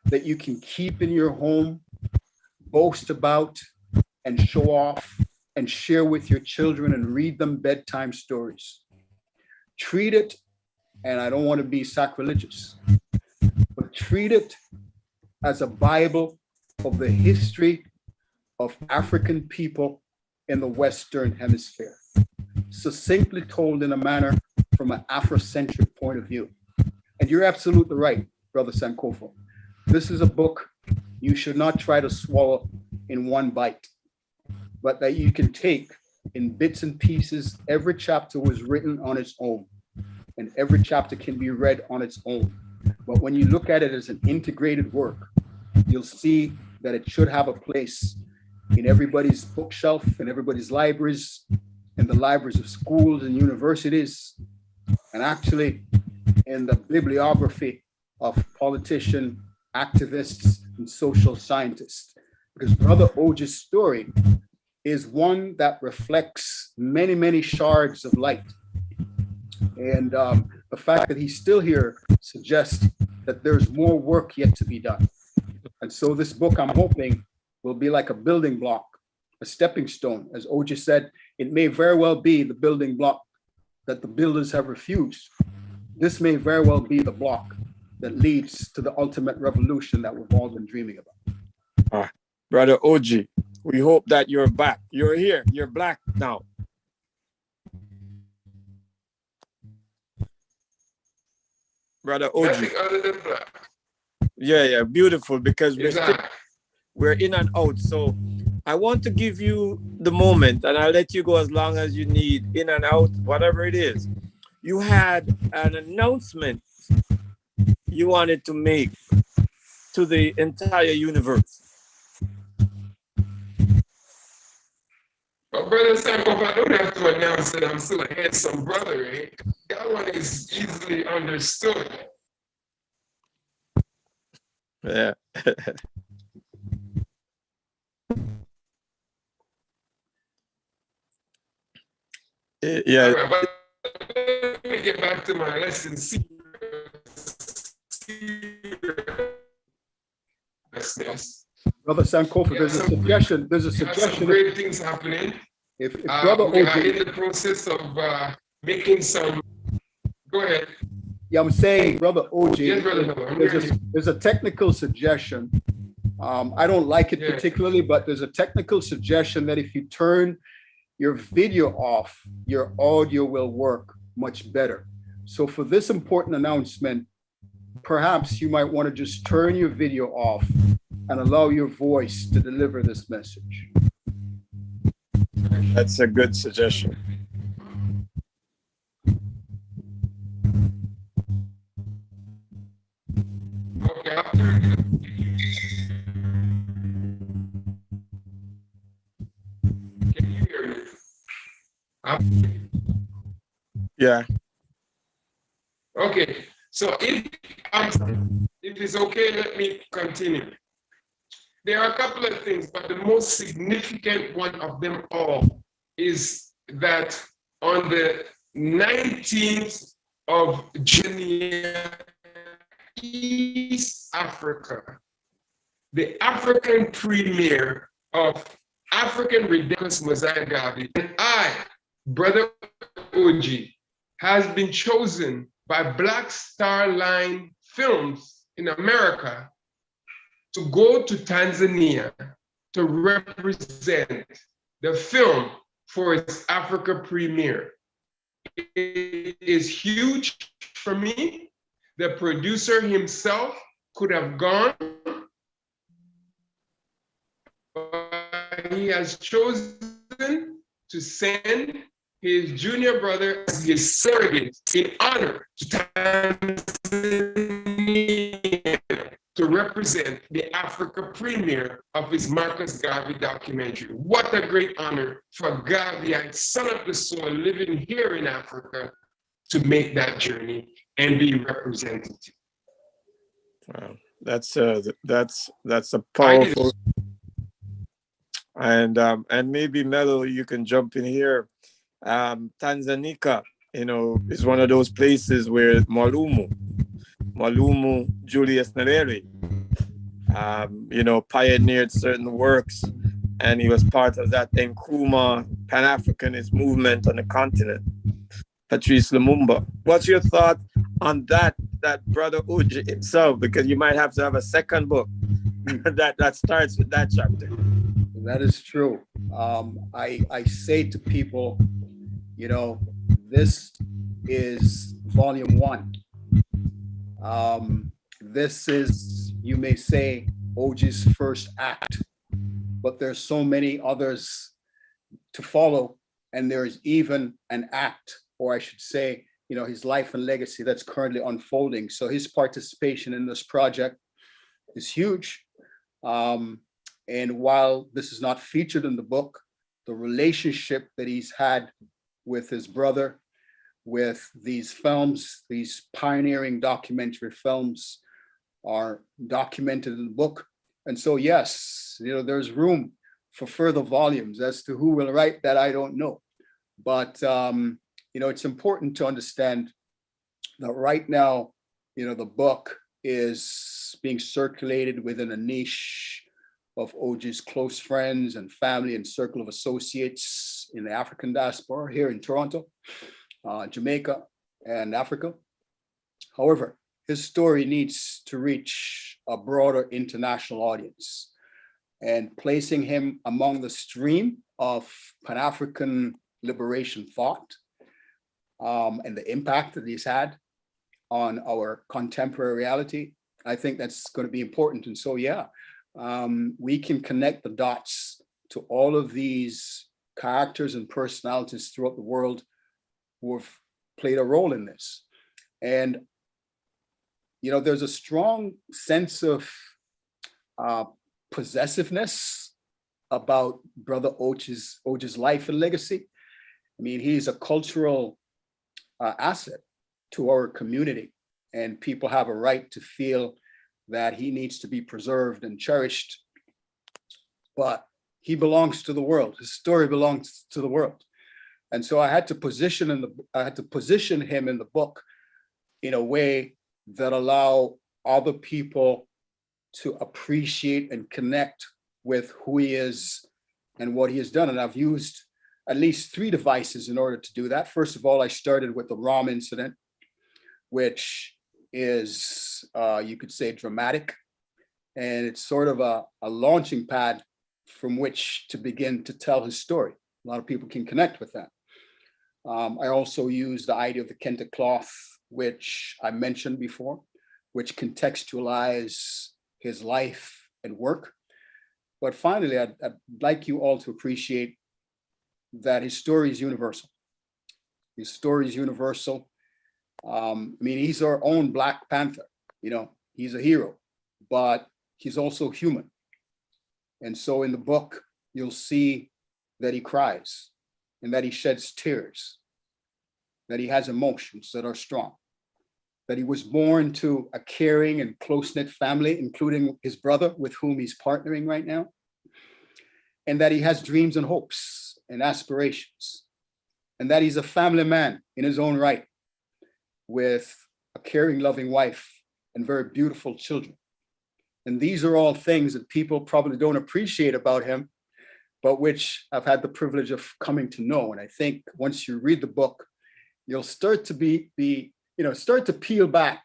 C: that you can keep in your home, boast about, and show off, and share with your children and read them bedtime stories. Treat it, and I don't want to be sacrilegious, but treat it as a Bible of the history of African people in the Western Hemisphere, succinctly told in a manner from an Afrocentric point of view. And you're absolutely right, Brother Sankofa. This is a book you should not try to swallow in one bite, but that you can take in bits and pieces. Every chapter was written on its own, and every chapter can be read on its own. But when you look at it as an integrated work, you'll see that it should have a place in everybody's bookshelf, in everybody's libraries, in the libraries of schools and universities, and actually in the bibliography of politicians, activists, and social scientists. Because Brother Oji's story is one that reflects many, many shards of light. And the fact that he's still here suggests that there's more work yet to be done. And so this book, I'm hoping, will be like a building block, a stepping stone. As Oji said, it may very well be the building block that the builders have refused. This may very well be the block that leads to the ultimate revolution that we've all been dreaming about.
A: Brother Oji, we hope that you're back. You're here. You're black now. Brother Oji.
B: Nothing other than black.
A: Yeah, beautiful, because
B: Exactly.
A: we're in and out. So I want to give you the moment, and I'll let you go as long as you need, in and out, whatever it is. You had an announcement you wanted to make to the entire universe.
B: But Brother Sankofa, I don't have to announce that I'm still a handsome brother, eh? That one is easily understood.
A: Yeah. Yeah.
B: All right, but let me get back to my lesson.
C: Brother Sankofa, there's a suggestion. There's a
B: Some
C: suggestion.
B: great things happening.
C: If Brother
B: We are
C: Oji,
B: in the process of making some. Go ahead.
C: yeah, I'm saying, Brother
B: Yes,
C: Oji,
B: Brother Mello, I'm hearing you.
C: there's a technical suggestion I don't like it
B: Yeah.
C: particularly, but there's a technical suggestion that if you turn your video off, your audio will work much better. So for this important announcement, perhaps you might want to just turn your video off and allow your voice to deliver this message.
A: That's a good suggestion.
B: Okay, I'll turn it up. Can you hear me?
A: Yeah.
B: Okay, so if it's okay, let me continue. There are a couple of things, but the most significant one of them all is that on the 19th of January, East Africa, the African premiere of African Ridiculous Mosiah Garvey, and I, Brother OG, has been chosen by Black Star Line Films in America to go to Tanzania to represent the film for its Africa premiere. It is huge for me. The producer himself could have gone, but he has chosen to send his junior brother as his surrogate in honor to Tanzania to represent the Africa premiere of his Marcus Garvey documentary. What a great honor for Garvey, son of the soil, living here in Africa, to make that journey and be represented.
A: Wow. That's a powerful. And maybe Mello, you can jump in here. Tanzania, is one of those places where Mwalimu Julius Nyerere, pioneered certain works, and he was part of that Nkrumah Pan-Africanist movement on the continent. Patrice Lumumba, what's your thought on that brother Uji himself? Because you might have to have a second book that starts with that chapter.
C: That is true. I say to people, this is volume 1. This is, you may say, OG's first act, but there's so many others to follow, and there's even an act, or I should say, his life and legacy that's currently unfolding. So his participation in this project is huge. And while this is not featured in the book, the relationship that he's had with his brother, with these films, these pioneering documentary films, are documented in the book. And so, yes, there's room for further volumes. As to who will write that, I don't know. But, it's important to understand that right now, the book is being circulated within a niche of OG's close friends and family and circle of associates in the African diaspora here in Toronto, Jamaica, and Africa. However, his story needs to reach a broader international audience, and placing him among the stream of Pan-African liberation thought and the impact that he's had on our contemporary reality, I think that's going to be important. And so, yeah, we can connect the dots to all of these characters and personalities throughout the world who have played a role in this. And, there's a strong sense of possessiveness about Brother Oge's life and legacy. I mean, he's a cultural asset to our community, and people have a right to feel that he needs to be preserved and cherished. But he belongs to the world. His story belongs to the world. And so I had to position him in the book in a way that allow other people to appreciate and connect with who he is and what he has done. And I've used at least 3 devices in order to do that. First of all, I started with the ROM incident, which is, you could say, dramatic. And it's sort of a launching pad from which to begin to tell his story. A lot of people can connect with that. I also use the idea of the Kente cloth, which I mentioned before, which contextualize his life and work. But finally, I'd like you all to appreciate that his story is universal. His story is universal. I mean, he's our own Black Panther, you know, he's a hero, but he's also human. And so in the book, you'll see that he cries and that he sheds tears, that he has emotions that are strong, that he was born to a caring and close-knit family, including his brother with whom he's partnering right now, and that he has dreams and hopes and aspirations, and that he's a family man in his own right with a caring, loving wife and very beautiful children. And these are all things that people probably don't appreciate about him, but which I've had the privilege of coming to know. And I think once you read the book, you'll start to start to peel back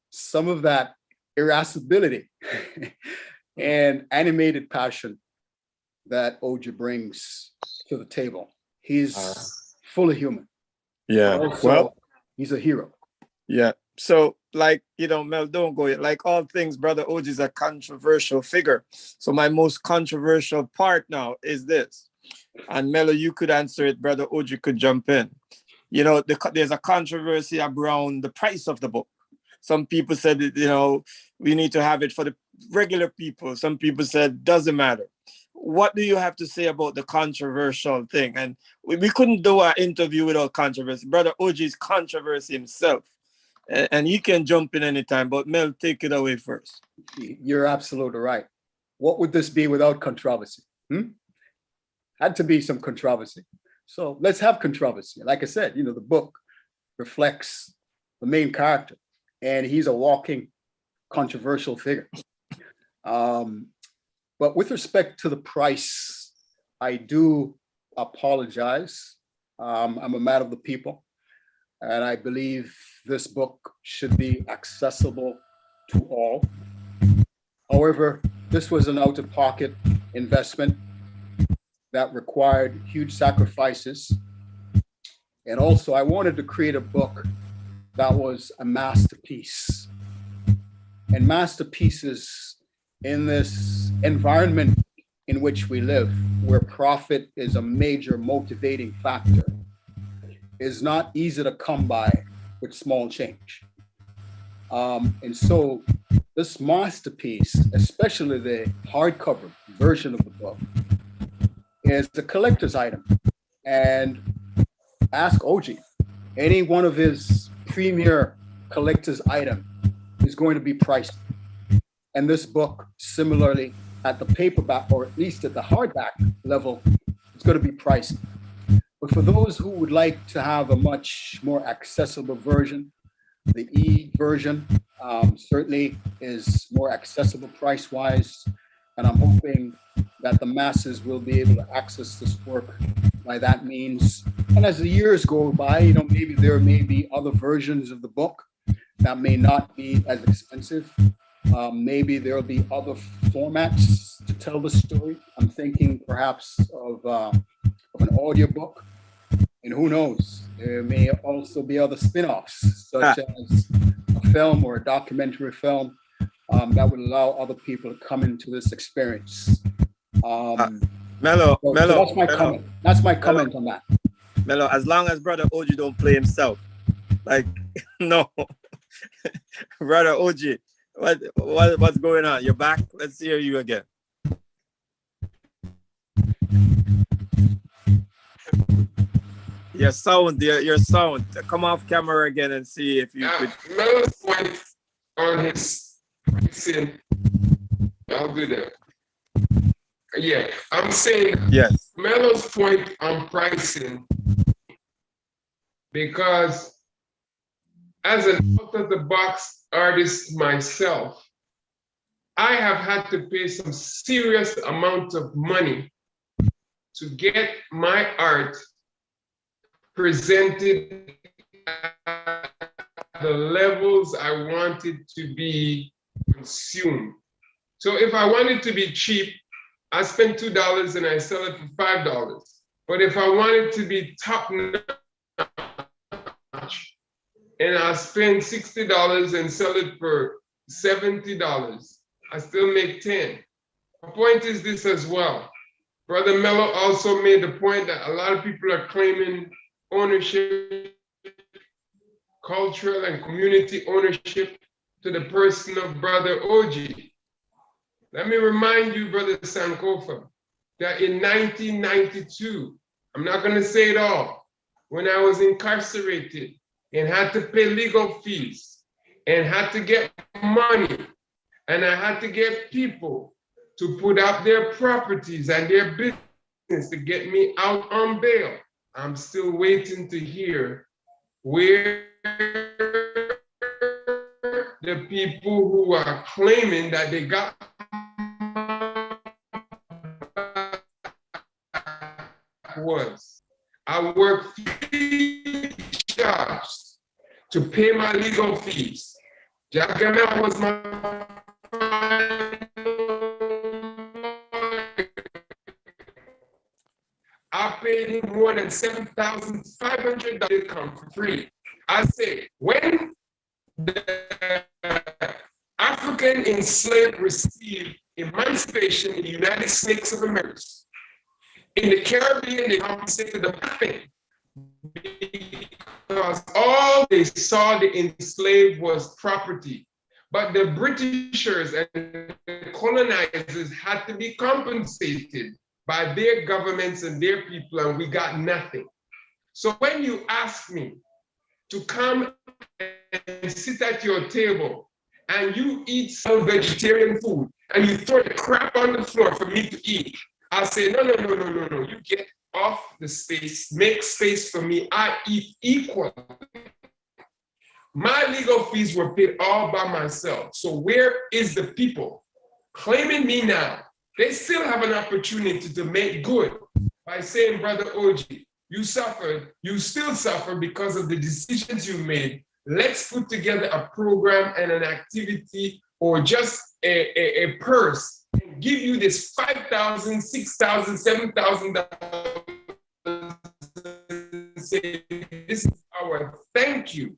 C: some of that irascibility and animated passion that Oji brings to the table. He's fully human.
A: Yeah.
C: Also,
A: Well,
C: he's a hero.
A: yeah. So, like, Mel, don't go yet. Like all things, Brother Oji is a controversial figure. So my most controversial part now is this. And Mello, you could answer it. Brother Oji could jump in. There's a controversy around the price of the book. Some people said, we need to have it for the regular people. Some people said, doesn't matter. What do you have to say about the controversial thing? And we couldn't do an interview without controversy. Brother Oji is controversy himself. And you can jump in anytime, but Mel, take it away first.
C: You're absolutely right. What would this be without controversy? Had to be some controversy. So let's have controversy. Like I said, the book reflects the main character, and he's a walking controversial figure. But with respect to the price, I do apologize. I'm a man of the people, and I believe this book should be accessible to all. However, this was an out-of-pocket investment that required huge sacrifices. And also, I wanted to create a book that was a masterpiece. And masterpieces in this environment in which we live, where profit is a major motivating factor, is not easy to come by with small change. And so this masterpiece, especially the hardcover version of the book, is a collector's item. And ask Oji, any one of his premier collector's item is going to be priced. And this book, similarly, at the paperback, or at least at the hardback level, it's going to be priced. But for those who would like to have a much more accessible version, the e-version certainly is more accessible price-wise. And I'm hoping that the masses will be able to access this work by that means. And as the years go by, maybe there may be other versions of the book that may not be as expensive. Maybe there'll be other formats to tell the story. I'm thinking perhaps of an audiobook. And who knows, there may also be other spin-offs, such as a film or a documentary film that would allow other people to come into this experience.
A: Mello,
C: so that's my comment. That's my comment on that.
A: Mello, as long as Brother Oji don't play himself, no. Brother Oji, what's going on? You're back? Let's hear you again. Your sound. Come off camera again and see if you could.
B: Mello's point on his pricing. I'll do that. Yeah, I'm saying
A: yes.
B: Mello's point on pricing, because as an out-of-the-box artist myself, I have had to pay some serious amount of money to get my art presented at the levels I wanted to be consumed. So if I want it to be cheap, I spend $2 and I sell it for $5. But if I want it to be top notch, and I spend $60 and sell it for $70, I still make 10. The point is this as well. Brother Mello also made the point that a lot of people are claiming ownership, cultural and community ownership to the person of Brother OG. Let me remind you, Brother Sankofa, that in 1992, I'm not going to say it all, when I was incarcerated and had to pay legal fees and had to get money and I had to get people to put up their properties and their business to get me out on bail. I'm still waiting to hear where the people who are claiming that they got was. I worked 3 jobs to pay my legal fees. Jack Gamel was my I paid him more than $7,500 to come for free. I say, when the African enslaved received emancipation in the United States of America, in the Caribbean, they compensated them nothing because all they saw the enslaved was property. But the Britishers and the colonizers had to be compensated by their governments and their people, and we got nothing. So when you ask me to come and sit at your table and you eat some vegetarian food and you throw the crap on the floor for me to eat, I'll say, no. You get off the space, make space for me. I eat equal. My legal fees were paid all by myself. So where is the people claiming me now? They still have an opportunity to make good by saying, Brother OG, you suffered, you still suffer because of the decisions you made. Let's put together a program and an activity or just a purse and give you this $5,000, $6,000, $7,000 and say, this is our thank you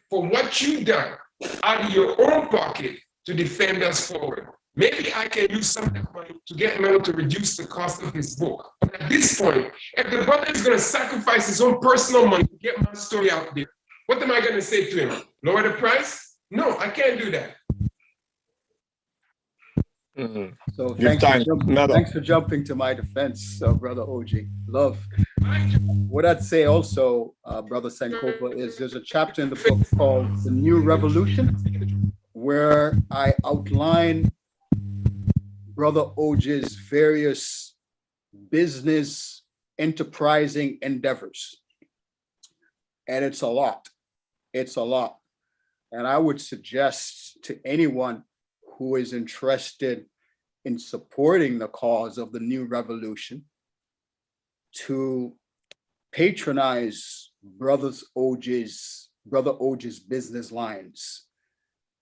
B: for what you've done out of your own pocket to defend us forward. Maybe I can use some of that money to get Mello to reduce the cost of his book. But at this point, if the brother is going to sacrifice his own personal money to get my story out there, what am I going to say to him? Lower the price? No, I can't do that.
A: Mm-hmm.
C: So thanks for jumping to my defense, Brother OG. Love. What I'd say also, Brother Sankofa, is there's a chapter in the book called The New Revolution, where I outline Brother OG's various business enterprising endeavors. And it's a lot. It's a lot. And I would suggest to anyone who is interested in supporting the cause of the New Revolution to patronize Brother OG's business lines.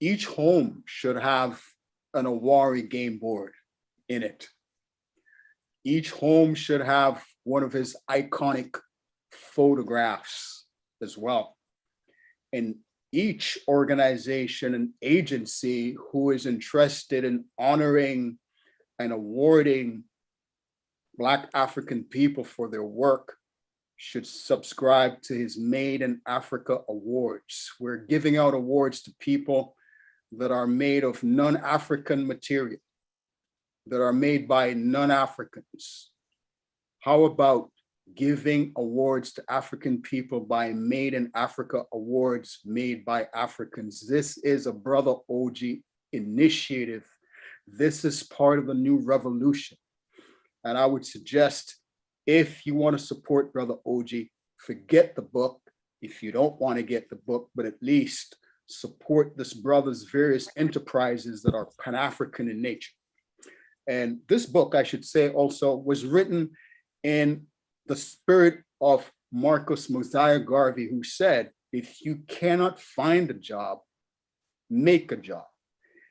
C: Each home should have an Awari game board in it. Each home should have one of his iconic photographs as well. And each organization and agency who is interested in honoring and awarding Black African people for their work should subscribe to his Made in Africa Awards. We're giving out awards to people that are made of non-African material, that are made by non-Africans. How about giving awards to African people by Made in Africa Awards made by Africans? This is a Brother OG initiative. This is part of the New Revolution. And I would suggest, if you want to support Brother OG, forget the book if you don't want to get the book, but at least support this brother's various enterprises that are Pan-African in nature. And this book, I should say also, was written in the spirit of Marcus Mosiah Garvey, who said, if you cannot find a job, make a job.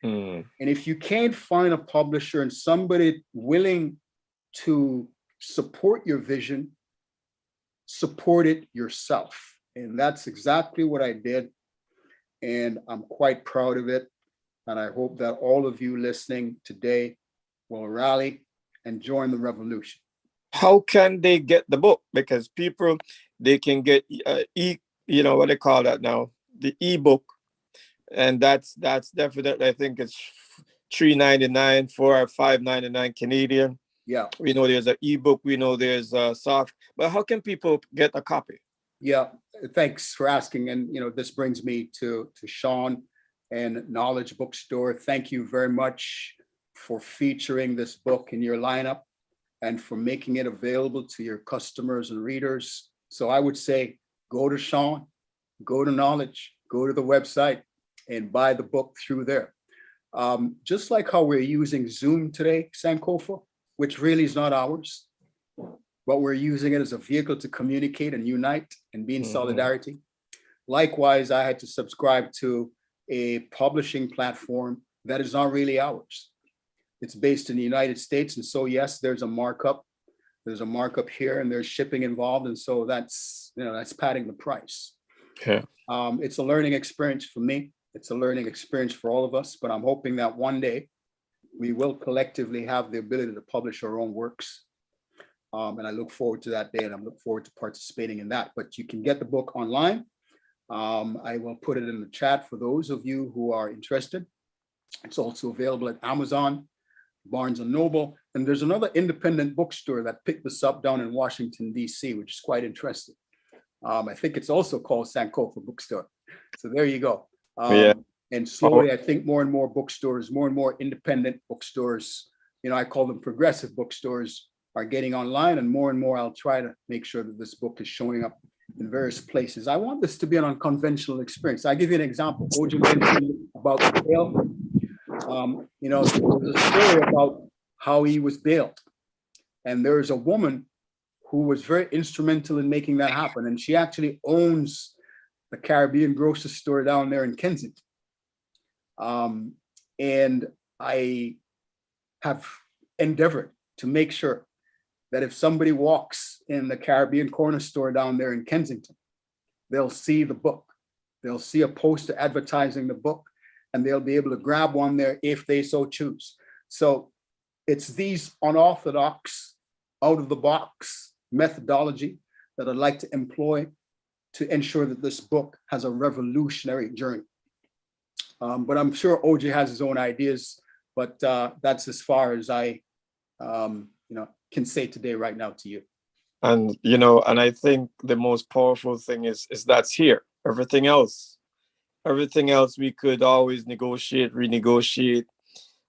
A: Mm.
C: And if you can't find a publisher and somebody willing to support your vision, support it yourself. And that's exactly what I did. And I'm quite proud of it. And I hope that all of you listening today will rally and join the revolution.
A: How can they get the book? Because people, they can get what they call that now, the ebook, and that's definitely, I think it's $3.99 for $5.99 Canadian.
C: Yeah.
A: We know there's an ebook. We know there's a soft. But how can people get a copy?
C: Yeah. Thanks for asking. And this brings me to Sean and Knowledge Bookstore. Thank you very much for featuring this book in your lineup and for making it available to your customers and readers. So I would say, go to Sean, go to Knowledge, go to the website and buy the book through there. Just like how we're using Zoom today, Sankofa, which really is not ours, but we're using it as a vehicle to communicate and unite and be in solidarity. Likewise, I had to subscribe to a publishing platform that is not really ours. It's based in the United States. And so, yes, there's a markup. There's a markup here and there's shipping involved. And so that's padding the price.
A: Yeah.
C: It's a learning experience for me. It's a learning experience for all of us, but I'm hoping that one day we will collectively have the ability to publish our own works. And I look forward to that day and I look forward to participating in that. But you can get the book online. I will put it in the chat for those of you who are interested. It's also available at Amazon, Barnes & Noble, and there's another independent bookstore that picked this up down in Washington, D.C., which is quite interesting. I think it's also called Sankofa Bookstore. So there you go. And slowly, I think more and more bookstores, more and more independent bookstores, I call them progressive bookstores, are getting online, and more I'll try to make sure that this book is showing up in various places. I want this to be an unconventional experience. I'll give you an example. Oji mentioned about the bail. There's a story about how he was bailed. And there's a woman who was very instrumental in making that happen. And she actually owns the Caribbean grocery store down there in Kensington. And I have endeavored to make sure that if somebody walks in the Caribbean corner store down there in Kensington, they'll see the book. They'll see a poster advertising the book, and they'll be able to grab one there if they so choose. So it's these unorthodox, out of the box methodology that I'd like to employ to ensure that this book has a revolutionary journey. But I'm sure OJ has his own ideas, but that's as far as I can say today right now to you.
A: And and I think the most powerful thing is that's here. Everything else we could always negotiate, renegotiate,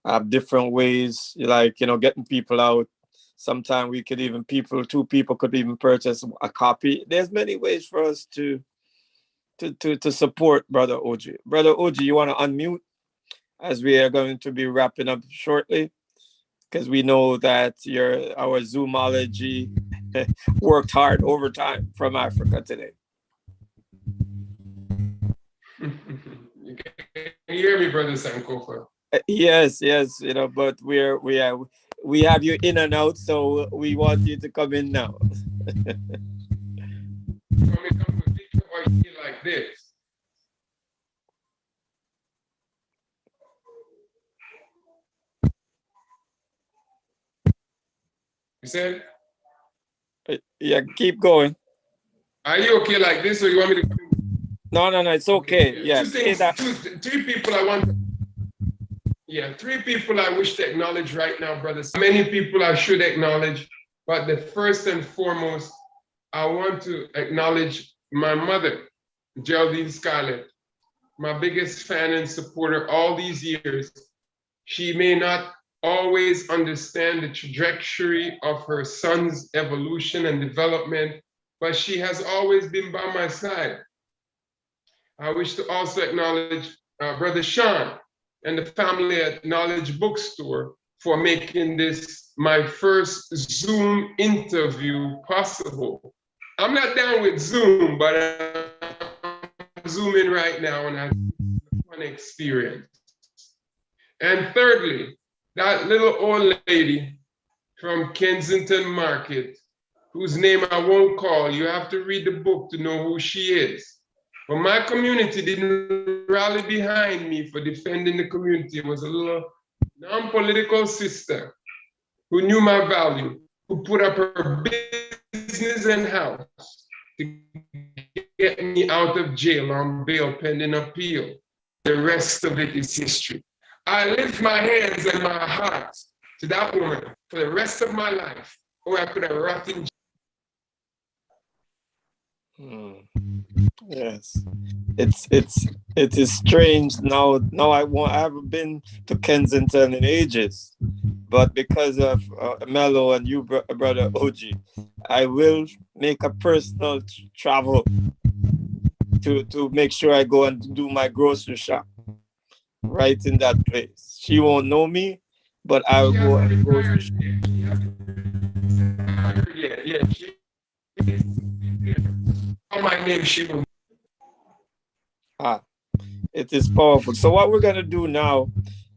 A: have different ways, like getting people out. Sometimes we could even two people could even purchase a copy. There's many ways for us to support Brother OJ. Brother OJ, you want to unmute as we are going to be wrapping up shortly? Because we know that our Zoomology worked hard overtime from Africa today.
B: You can hear me, Brother Sankofa?
A: Yes, but we have you in and out, so we want you to come in now.
B: You want me to come to a picture or you like this? You said?
A: Yeah, keep going.
B: Are you okay like this, or you want me to?
A: No, it's okay.
B: Okay.
A: Yes.
B: Three people I want. Yeah, three people I wish to acknowledge right now, brothers. Many people I should acknowledge, but the first and foremost, I want to acknowledge my mother, Geraldine Scarlett, my biggest fan and supporter all these years. She may not always understand the trajectory of her son's evolution and development, but she has always been by my side. I wish to also acknowledge Brother Sean and the family at Knowledge Bookstore for making this my first Zoom interview possible. I'm not down with Zoom, but I'm Zooming right now and I have a fun experience. And thirdly, that little old lady from Kensington Market, whose name I won't call, you have to read the book to know who she is. But my community didn't rally behind me for defending the community. It was a little non-political sister who knew my value, who put up her business and house to get me out of jail on bail pending appeal. The rest of it is history. I lift my hands and my heart to that woman for the rest of my life, or I could have rotted.
A: Yes, it is strange now. I haven't been to Kensington in ages, but because of Mello and you, brother OG, I will make a personal travel to make sure I go and do my grocery shop right in that place. She won't know me, but I will go and grocery shop.
B: Yeah. On my name, she will.
A: It is powerful. So what we're gonna do now,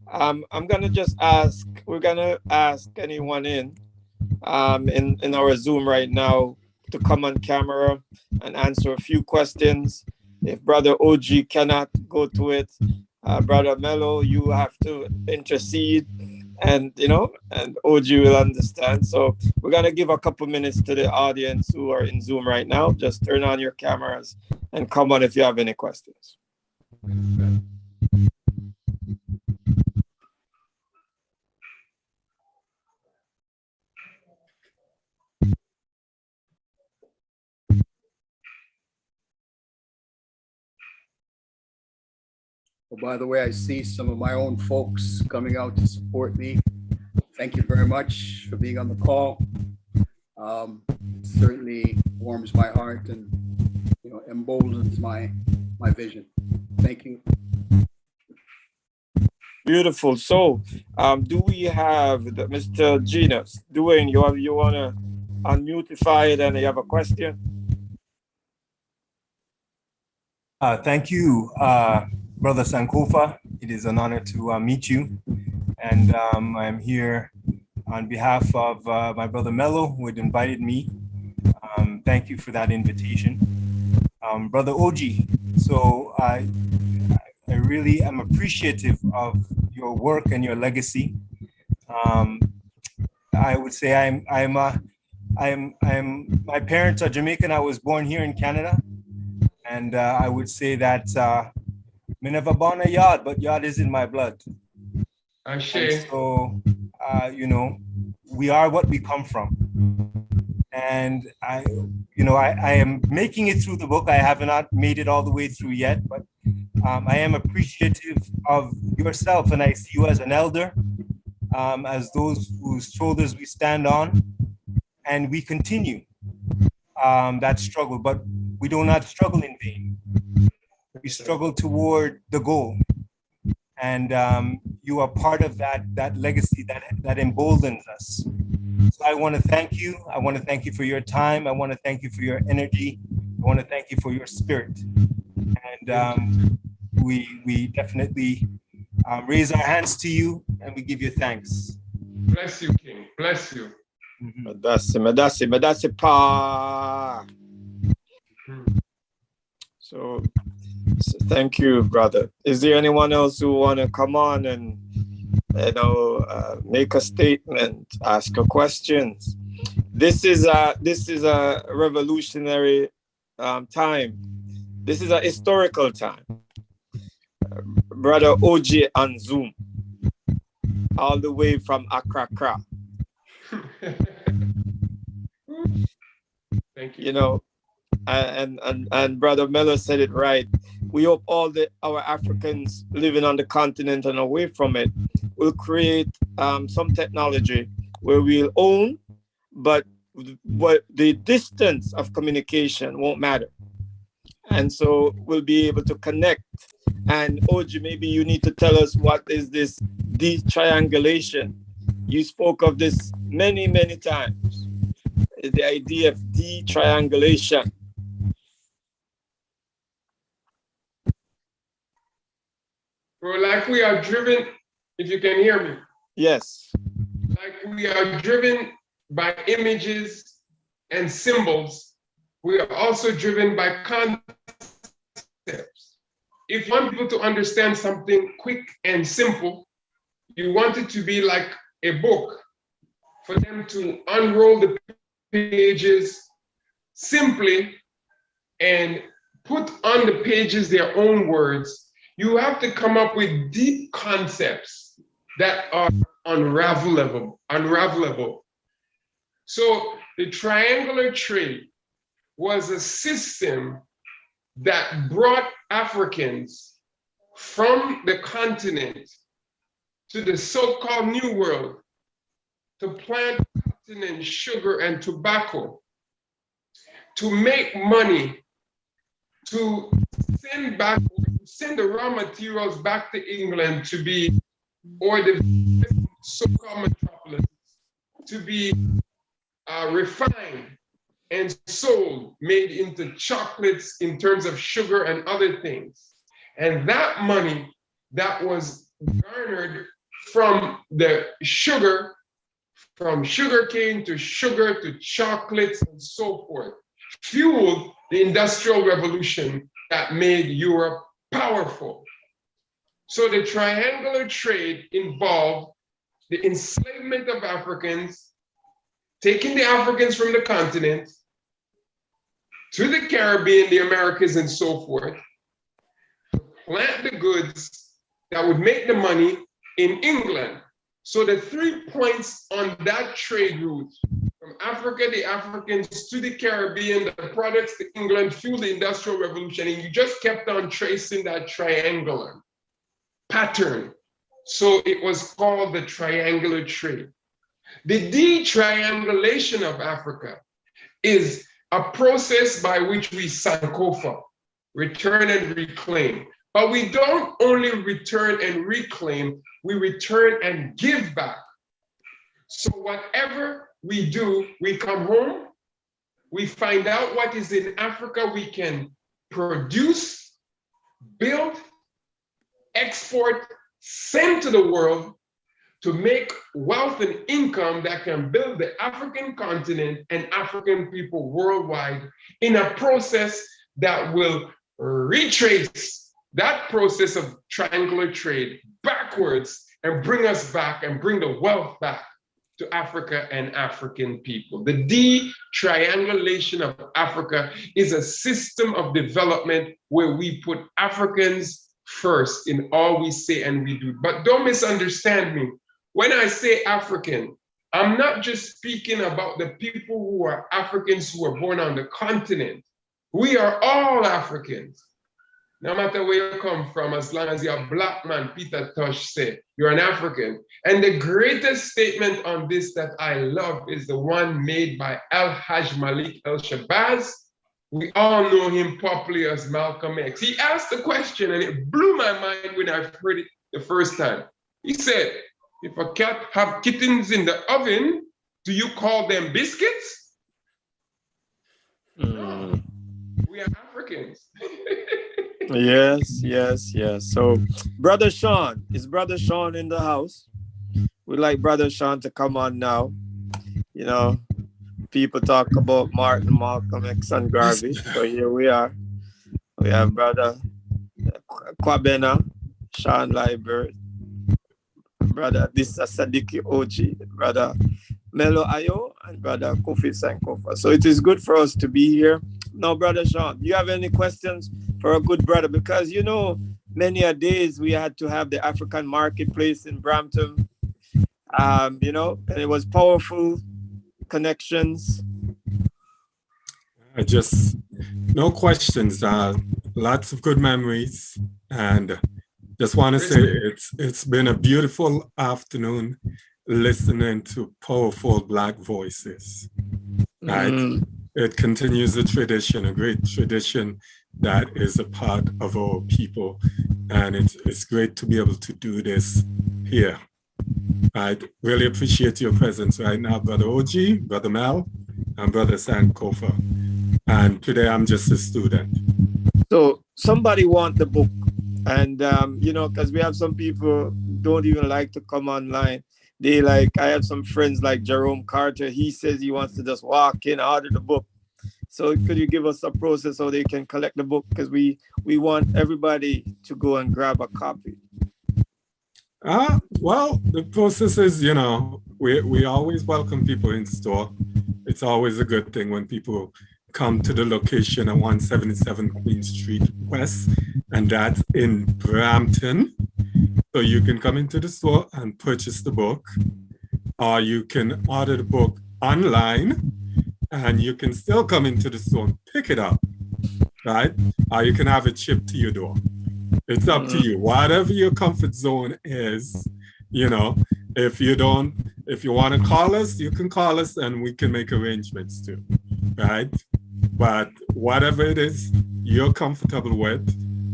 A: I'm gonna just ask. We're gonna ask anyone in our Zoom right now to come on camera and answer a few questions. If Brother OG cannot go to it, Brother Mello, you have to intercede, and and OG will understand. So we're gonna give a couple minutes to the audience who are in Zoom right now. Just turn on your cameras and come on if you have any questions.
C: Oh, by the way, I see some of my own folks coming out to support me. Thank you very much for being on the call. Certainly warms my heart and emboldens my vision. Thank you.
A: Beautiful. So, do we have Mr. Genus? Dwayne, you wanna unmutify it and you have a question?
E: Thank you, Brother Sankofa. It is an honor to meet you. And I'm here on behalf of my brother Mello, who had invited me. Thank you for that invitation. Brother OG, so I really am appreciative of your work and your legacy. I would say my parents are Jamaican. I was born here in Canada. And I would say that me never born a yard, but yard is in my blood. And so, we are what we come from. And I am making it through the book. I have not made it all the way through yet, but I am appreciative of yourself, and I see you as an elder, as those whose shoulders we stand on, and we continue that struggle, but we do not struggle in vain. We struggle toward the goal. And you are part of that legacy that emboldens us. So I want to thank you. I want to thank you for your time. I want to thank you for your energy. I want to thank you for your spirit. And we definitely raise our hands to you and we give you thanks.
B: Bless you, King. Bless you.
A: Madasi pa. So thank you, brother. Is there anyone else who want to come on and make a statement, ask a questions? This is a revolutionary time. This is a historical time. Brother OG on Zoom, all the way from Accra.
B: Thank you.
A: And Brother Mello said it right. We hope all our Africans living on the continent and away from it will create some technology where we'll own, but the distance of communication won't matter. And so we'll be able to connect. And OG, maybe you need to tell us what is this detriangulation. You spoke of this many, many times. The idea of detriangulation.
B: Well, like we are driven, if you can hear me.
A: Yes.
B: Like we are driven by images and symbols. We are also driven by concepts. If you want people to understand something quick and simple, you want it to be like a book for them to unroll the pages simply and put on the pages their own words. You have to come up with deep concepts that are unravelable. So the triangular trade was a system that brought Africans from the continent to the so-called New World to plant cotton and sugar and tobacco, to make money, to send the raw materials back to England to be, or the so-called metropolis, to be refined and sold, made into chocolates in terms of sugar and other things. And that money that was garnered from the sugar, from sugarcane to sugar to chocolates and so forth, fueled the Industrial Revolution that made Europe powerful. So the triangular trade involved the enslavement of Africans, taking the Africans from the continent to the Caribbean, the Americas, and so forth, to plant the goods that would make the money in England. So the 3 points on that trade route, from Africa, the Africans, to the Caribbean, the products to England, fueled the Industrial Revolution, and you just kept on tracing that triangular pattern. So it was called the triangular trade. The de-triangulation of Africa is a process by which we sankofa, return and reclaim. But we don't only return and reclaim, we return and give back. So whatever we do, we come home, we find out what is in Africa we can produce, build, export, send to the world to make wealth and income that can build the African continent and African people worldwide in a process that will retrace that process of triangular trade backwards and bring us back and bring the wealth back to Africa and African people. The de-triangulation of Africa is a system of development where we put Africans first in all we say and we do. But don't misunderstand me. When I say African, I'm not just speaking about the people who are Africans who were born on the continent. We are all Africans. No matter where you come from, as long as you're a black man, Peter Tosh said, you're an African. And the greatest statement on this that I love is the one made by Al-Hajj Malik El-Shabazz. We all know him popularly as Malcolm X. He asked the question and it blew my mind when I heard it the first time. He said, if a cat have kittens in the oven, do you call them biscuits? No, we are Africans.
A: Yes. So, Brother Sean, is Brother Sean in the house? We'd like Brother Sean to come on now. You know, people talk about Martin, Malcolm X, and Garvey. So here we are. We have Brother Kwabena, Sean Liebert, Brother Dissa Sadiki Ochi, Brother Mello Ayo, and Brother Kofi Sankofa. So it is good for us to be here. Now, Brother Sean, do you have any questions for a good brother? Because, you know, many a days we had to have the African marketplace in Brampton, you know, and it was powerful connections.
F: Just no questions. Lots of good memories. And just want to say it's been a beautiful afternoon listening to powerful Black voices. Right? It continues a tradition, a great tradition that is a part of our people. And it's great to be able to do this here. I really appreciate your presence right now, Brother OG, Brother Mel, and Brother Sankofa. And today I'm just a student.
A: So somebody want the book. And, you know, because we have some people don't even like to come online. They like, I have some friends like Jerome Carter. He says he wants to just walk in, order the book. So could you give us a process so they can collect the book? Because we want everybody to go and grab a copy.
F: Well, the process is, we always welcome people in store. It's always a good thing when people come to the location at 177 Queen Street West, and that's in Brampton. So you can come into the store and purchase the book, or you can order the book online, and you can still come into the store and pick it up, right? Or you can have it shipped to your door. It's up to you. Whatever your comfort zone is, if you want to call us, you can call us and we can make arrangements too, right? But whatever it is you're comfortable with,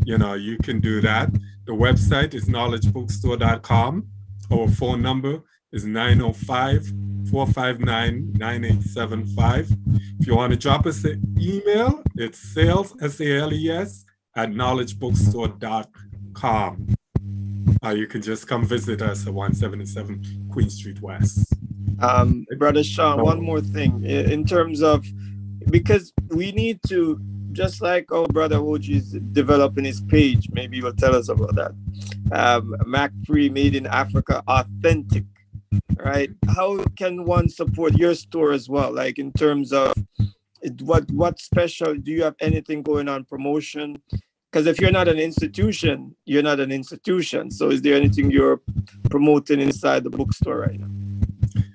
F: you can do that. The website is knowledgebookstore.com. Our phone number is 905-459-9875. If you want to drop us an email, it's sales, SALES, at knowledgebookstore.com. Or you can just come visit us at 177 Queen Street West.
A: Brother Sean, one more thing in terms of, because we need to, just like our brother OG is developing his page, maybe you'll tell us about that. Mac Free, Made in Africa, Authentic, right? How can one support your store as well? Like in terms of what special, do you have anything going on, promotion? Because if you're not an institution, you're not an institution. So is there anything you're promoting inside the bookstore right now?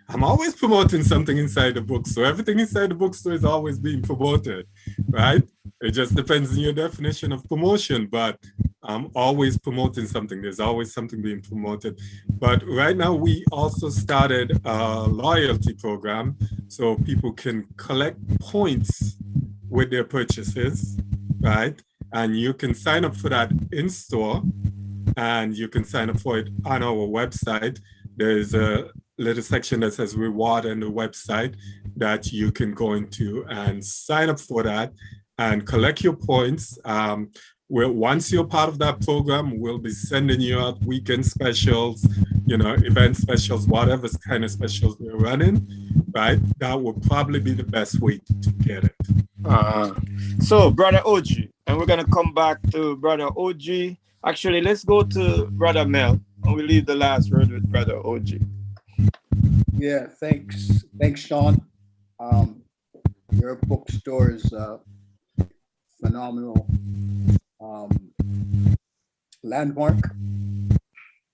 F: I'm always promoting something inside the bookstore. Everything inside the bookstore is always being promoted, right? It just depends on your definition of promotion, but I'm always promoting something. There's always something being promoted. But right now, we also started a loyalty program so people can collect points with their purchases, right? And you can sign up for that in store, and you can sign up for it on our website. There's a little section that says reward on the website that you can go into and sign up for that and collect your points. Once you're part of that program, we'll be sending you out weekend specials, event specials, whatever kind of specials we're running, right? That will probably be the best way to get it.
A: So, Brother OG, and we're going to come back to Brother OG. Actually, let's go to Brother Mel, and we leave the last word with Brother OG.
C: Yeah, thanks, Sean. Your bookstore is phenomenal landmark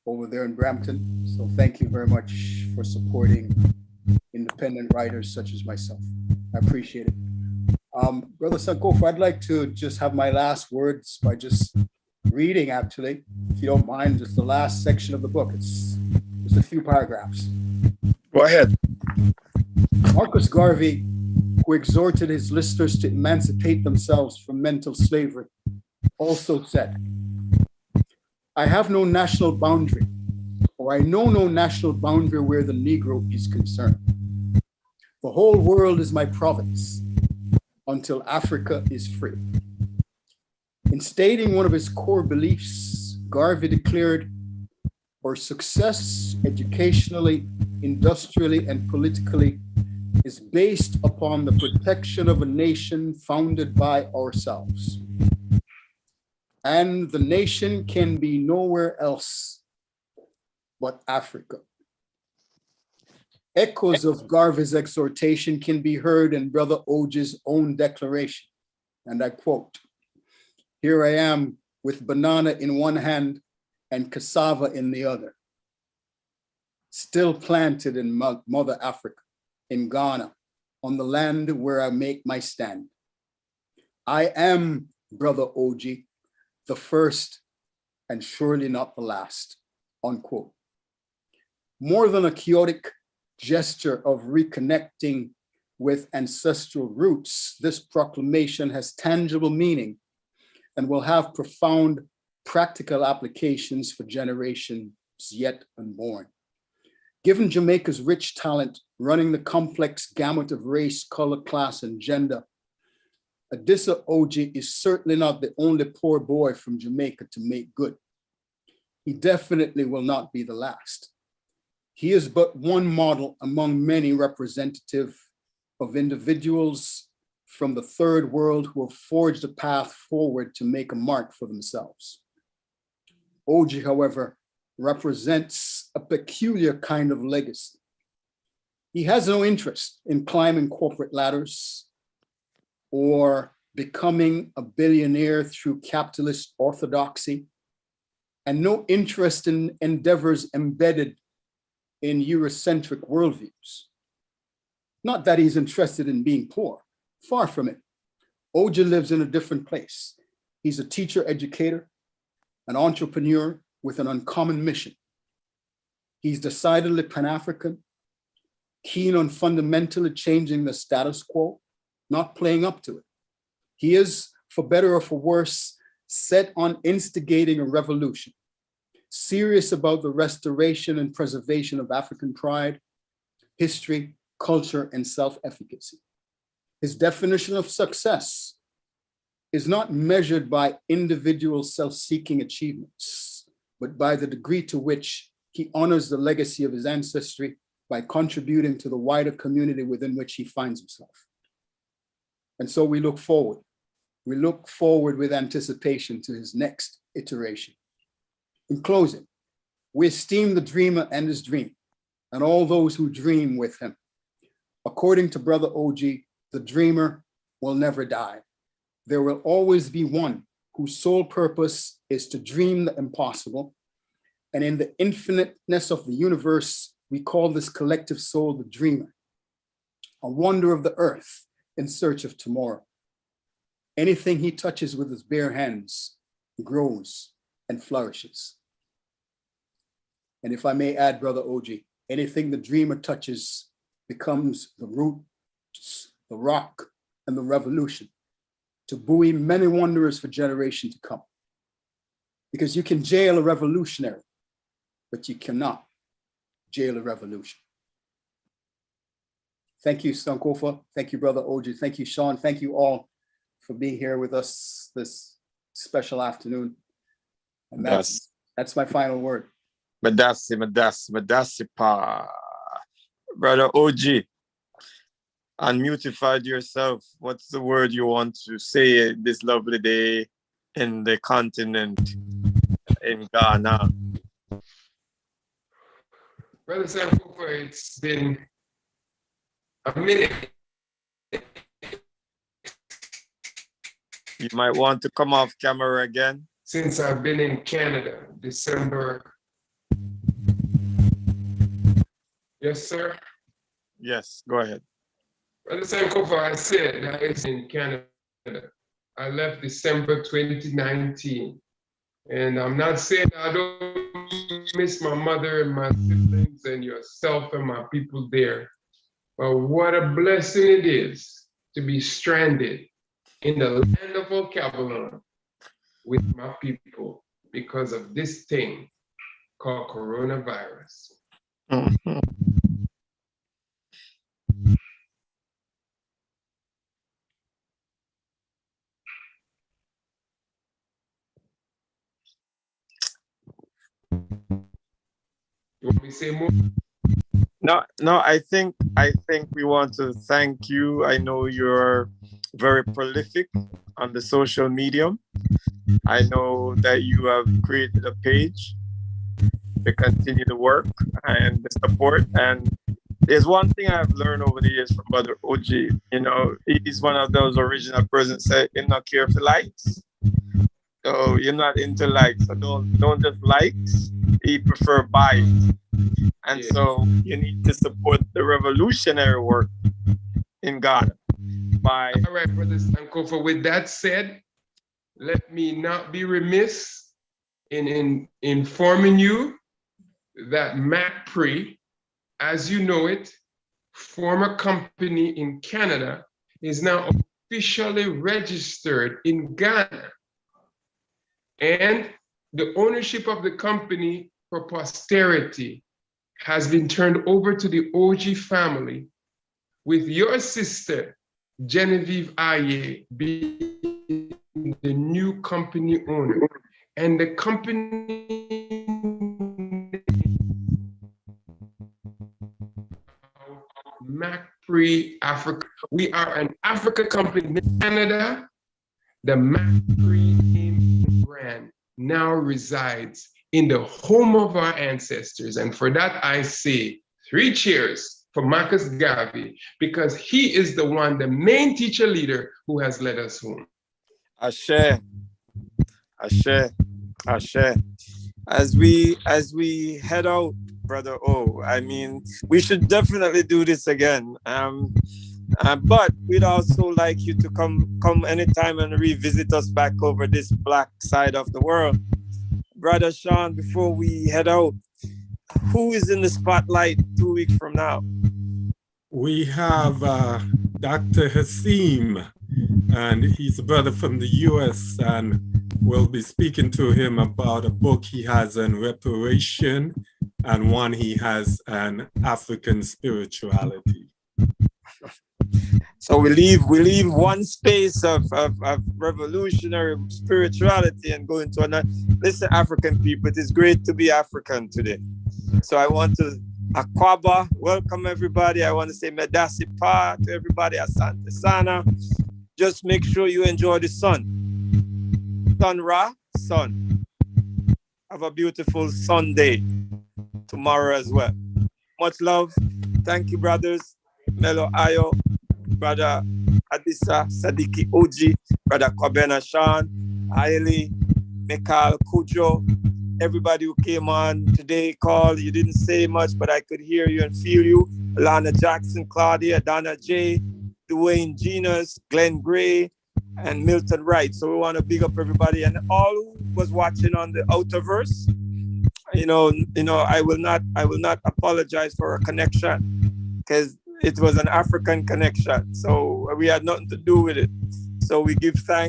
C: over there in Brampton. So thank you very much for supporting independent writers such as myself. I appreciate it. Brother Sankofa, I'd like to just have my last words by just reading, actually, if you don't mind, just the last section of the book. It's just a few paragraphs.
A: Go ahead.
C: Marcus Garvey, who exhorted his listeners to emancipate themselves from mental slavery, also said, "I have no national boundary, or I know no national boundary where the Negro is concerned. The whole world is my province until Africa is free." In stating one of his core beliefs, Garvey declared, "Our success educationally, industrially, and politically is based upon the protection of a nation founded by ourselves. And the nation can be nowhere else but Africa." Echoes of Garvey's exhortation can be heard in Brother OG's own declaration. And I quote, "Here I am with banana in one hand and cassava in the other, still planted in Mother Africa, in Ghana, on the land where I make my stand. I am, Brother OG, the first and surely not the last," unquote. More than a chaotic gesture of reconnecting with ancestral roots, this proclamation has tangible meaning and will have profound practical applications for generations yet unborn. Given Jamaica's rich talent running the complex gamut of race, color, class, and gender, Adissa OG is certainly not the only poor boy from Jamaica to make good. he definitely will not be the last. He is but one model among many representative of individuals from the third world who have forged a path forward to make a mark for themselves. OG, however, represents a peculiar kind of legacy. He has no interest in climbing corporate ladders or becoming a billionaire through capitalist orthodoxy, and no interest in endeavors embedded in Eurocentric worldviews. Not that he's interested in being poor, far from it. OJ lives in a different place. He's a teacher, educator, an entrepreneur with an uncommon mission. He's decidedly Pan-African, keen on fundamentally changing the status quo, not playing up to it. He is, for better or for worse, set on instigating a revolution, serious about the restoration and preservation of African pride, history, culture, and self-efficacy. His definition of success is not measured by individual self-seeking achievements, but by the degree to which he honors the legacy of his ancestry by contributing to the wider community within which he finds himself. And so we look forward. We look forward with anticipation to his next iteration. In closing, we esteem the dreamer and his dream, and all those who dream with him. According to Brother OG, the dreamer will never die. There will always be one whose sole purpose is to dream the impossible. And in the infiniteness of the universe, we call this collective soul the dreamer, a wonder of the earth in search of tomorrow. Anything he touches with his bare hands grows and flourishes. And if I may add, Brother OG, anything the dreamer touches becomes the roots, the rock, and the revolution to buoy many wanderers for generations to come. Because you can jail a revolutionary, but you cannot jail a revolution. Thank you, Sankofa. Thank you, Brother OG. Thank you, Sean. Thank you all for being here with us this special afternoon. And that's my final word.
A: Madasi pa. Brother OG, unmutified yourself. What's the word you want to say this lovely day in the continent, in Ghana?
B: Brother Sankofa, it's been a minute.
A: You might want to come off camera again.
B: Since I've been in Canada, December. Yes, sir.
A: Yes, go ahead.
B: Brother Sankofa, I said I was in Canada. I left December 2019. And I'm not saying I don't miss my mother and my siblings and yourself and my people there. But what a blessing it is to be stranded in the land of vocabulary with my people because of this thing called coronavirus.
A: Mm-hmm.
B: You want me to say more?
A: No, I think we want to thank you. I know you're very prolific on the social medium. I know that you have created a page to continue the work and the support. And there's one thing I've learned over the years from Brother OG. You know, he's one of those original persons that said, "I'm not care for likes." So you're not into likes. So don't just likes. He prefer buys. And so you need to support the revolutionary work in Ghana by.
B: All right, Brother Sankofa, with that said, let me not be remiss in informing you that MacPre, as you know it, former company in Canada, is now officially registered in Ghana. And the ownership of the company for posterity has been turned over to the OG family, with your sister, Genevieve Aye, being the new company owner. And the company MacPre Africa. We are an Africa company in Canada. The MacPre name and brand now resides in the home of our ancestors. And for that, I say 3 cheers for Marcus Garvey, because he is the one, the main teacher leader who has led us home.
A: Ashe, Ashe, Ashe. As we head out, Brother O, I mean, we should definitely do this again. But we'd also like you to come anytime and revisit us back over this black side of the world. Brother Sean, before we head out, who is in the spotlight 2 weeks from now?
F: We have Dr. Hasim, and he's a brother from the US, and we'll be speaking to him about a book he has on reparation and one he has on African spirituality.
A: So we leave one space of revolutionary spirituality and go into another. Listen, African people, it is great to be African today. So I want to Akwaba, welcome everybody. I want to say Medasi Pa to everybody, Asante Sana. Just make sure you enjoy the sun. Sun Ra, sun. Have a beautiful Sunday tomorrow as well. Much love. Thank you, brothers. Mello Ayo, Brother Adisa, Sadiki Oji, Brother Kobena Shan, Aili, Mekal Kujo, everybody who came on today, called. You didn't say much, but I could hear you and feel you. Lana Jackson, Claudia, Donna J, Dwayne Genus, Glenn Gray, and Milton Wright. So we want to big up everybody and all who was watching on the Outerverse. You know, I will not apologize for a connection, because it was an African connection. So we had nothing to do with it. So we give thanks.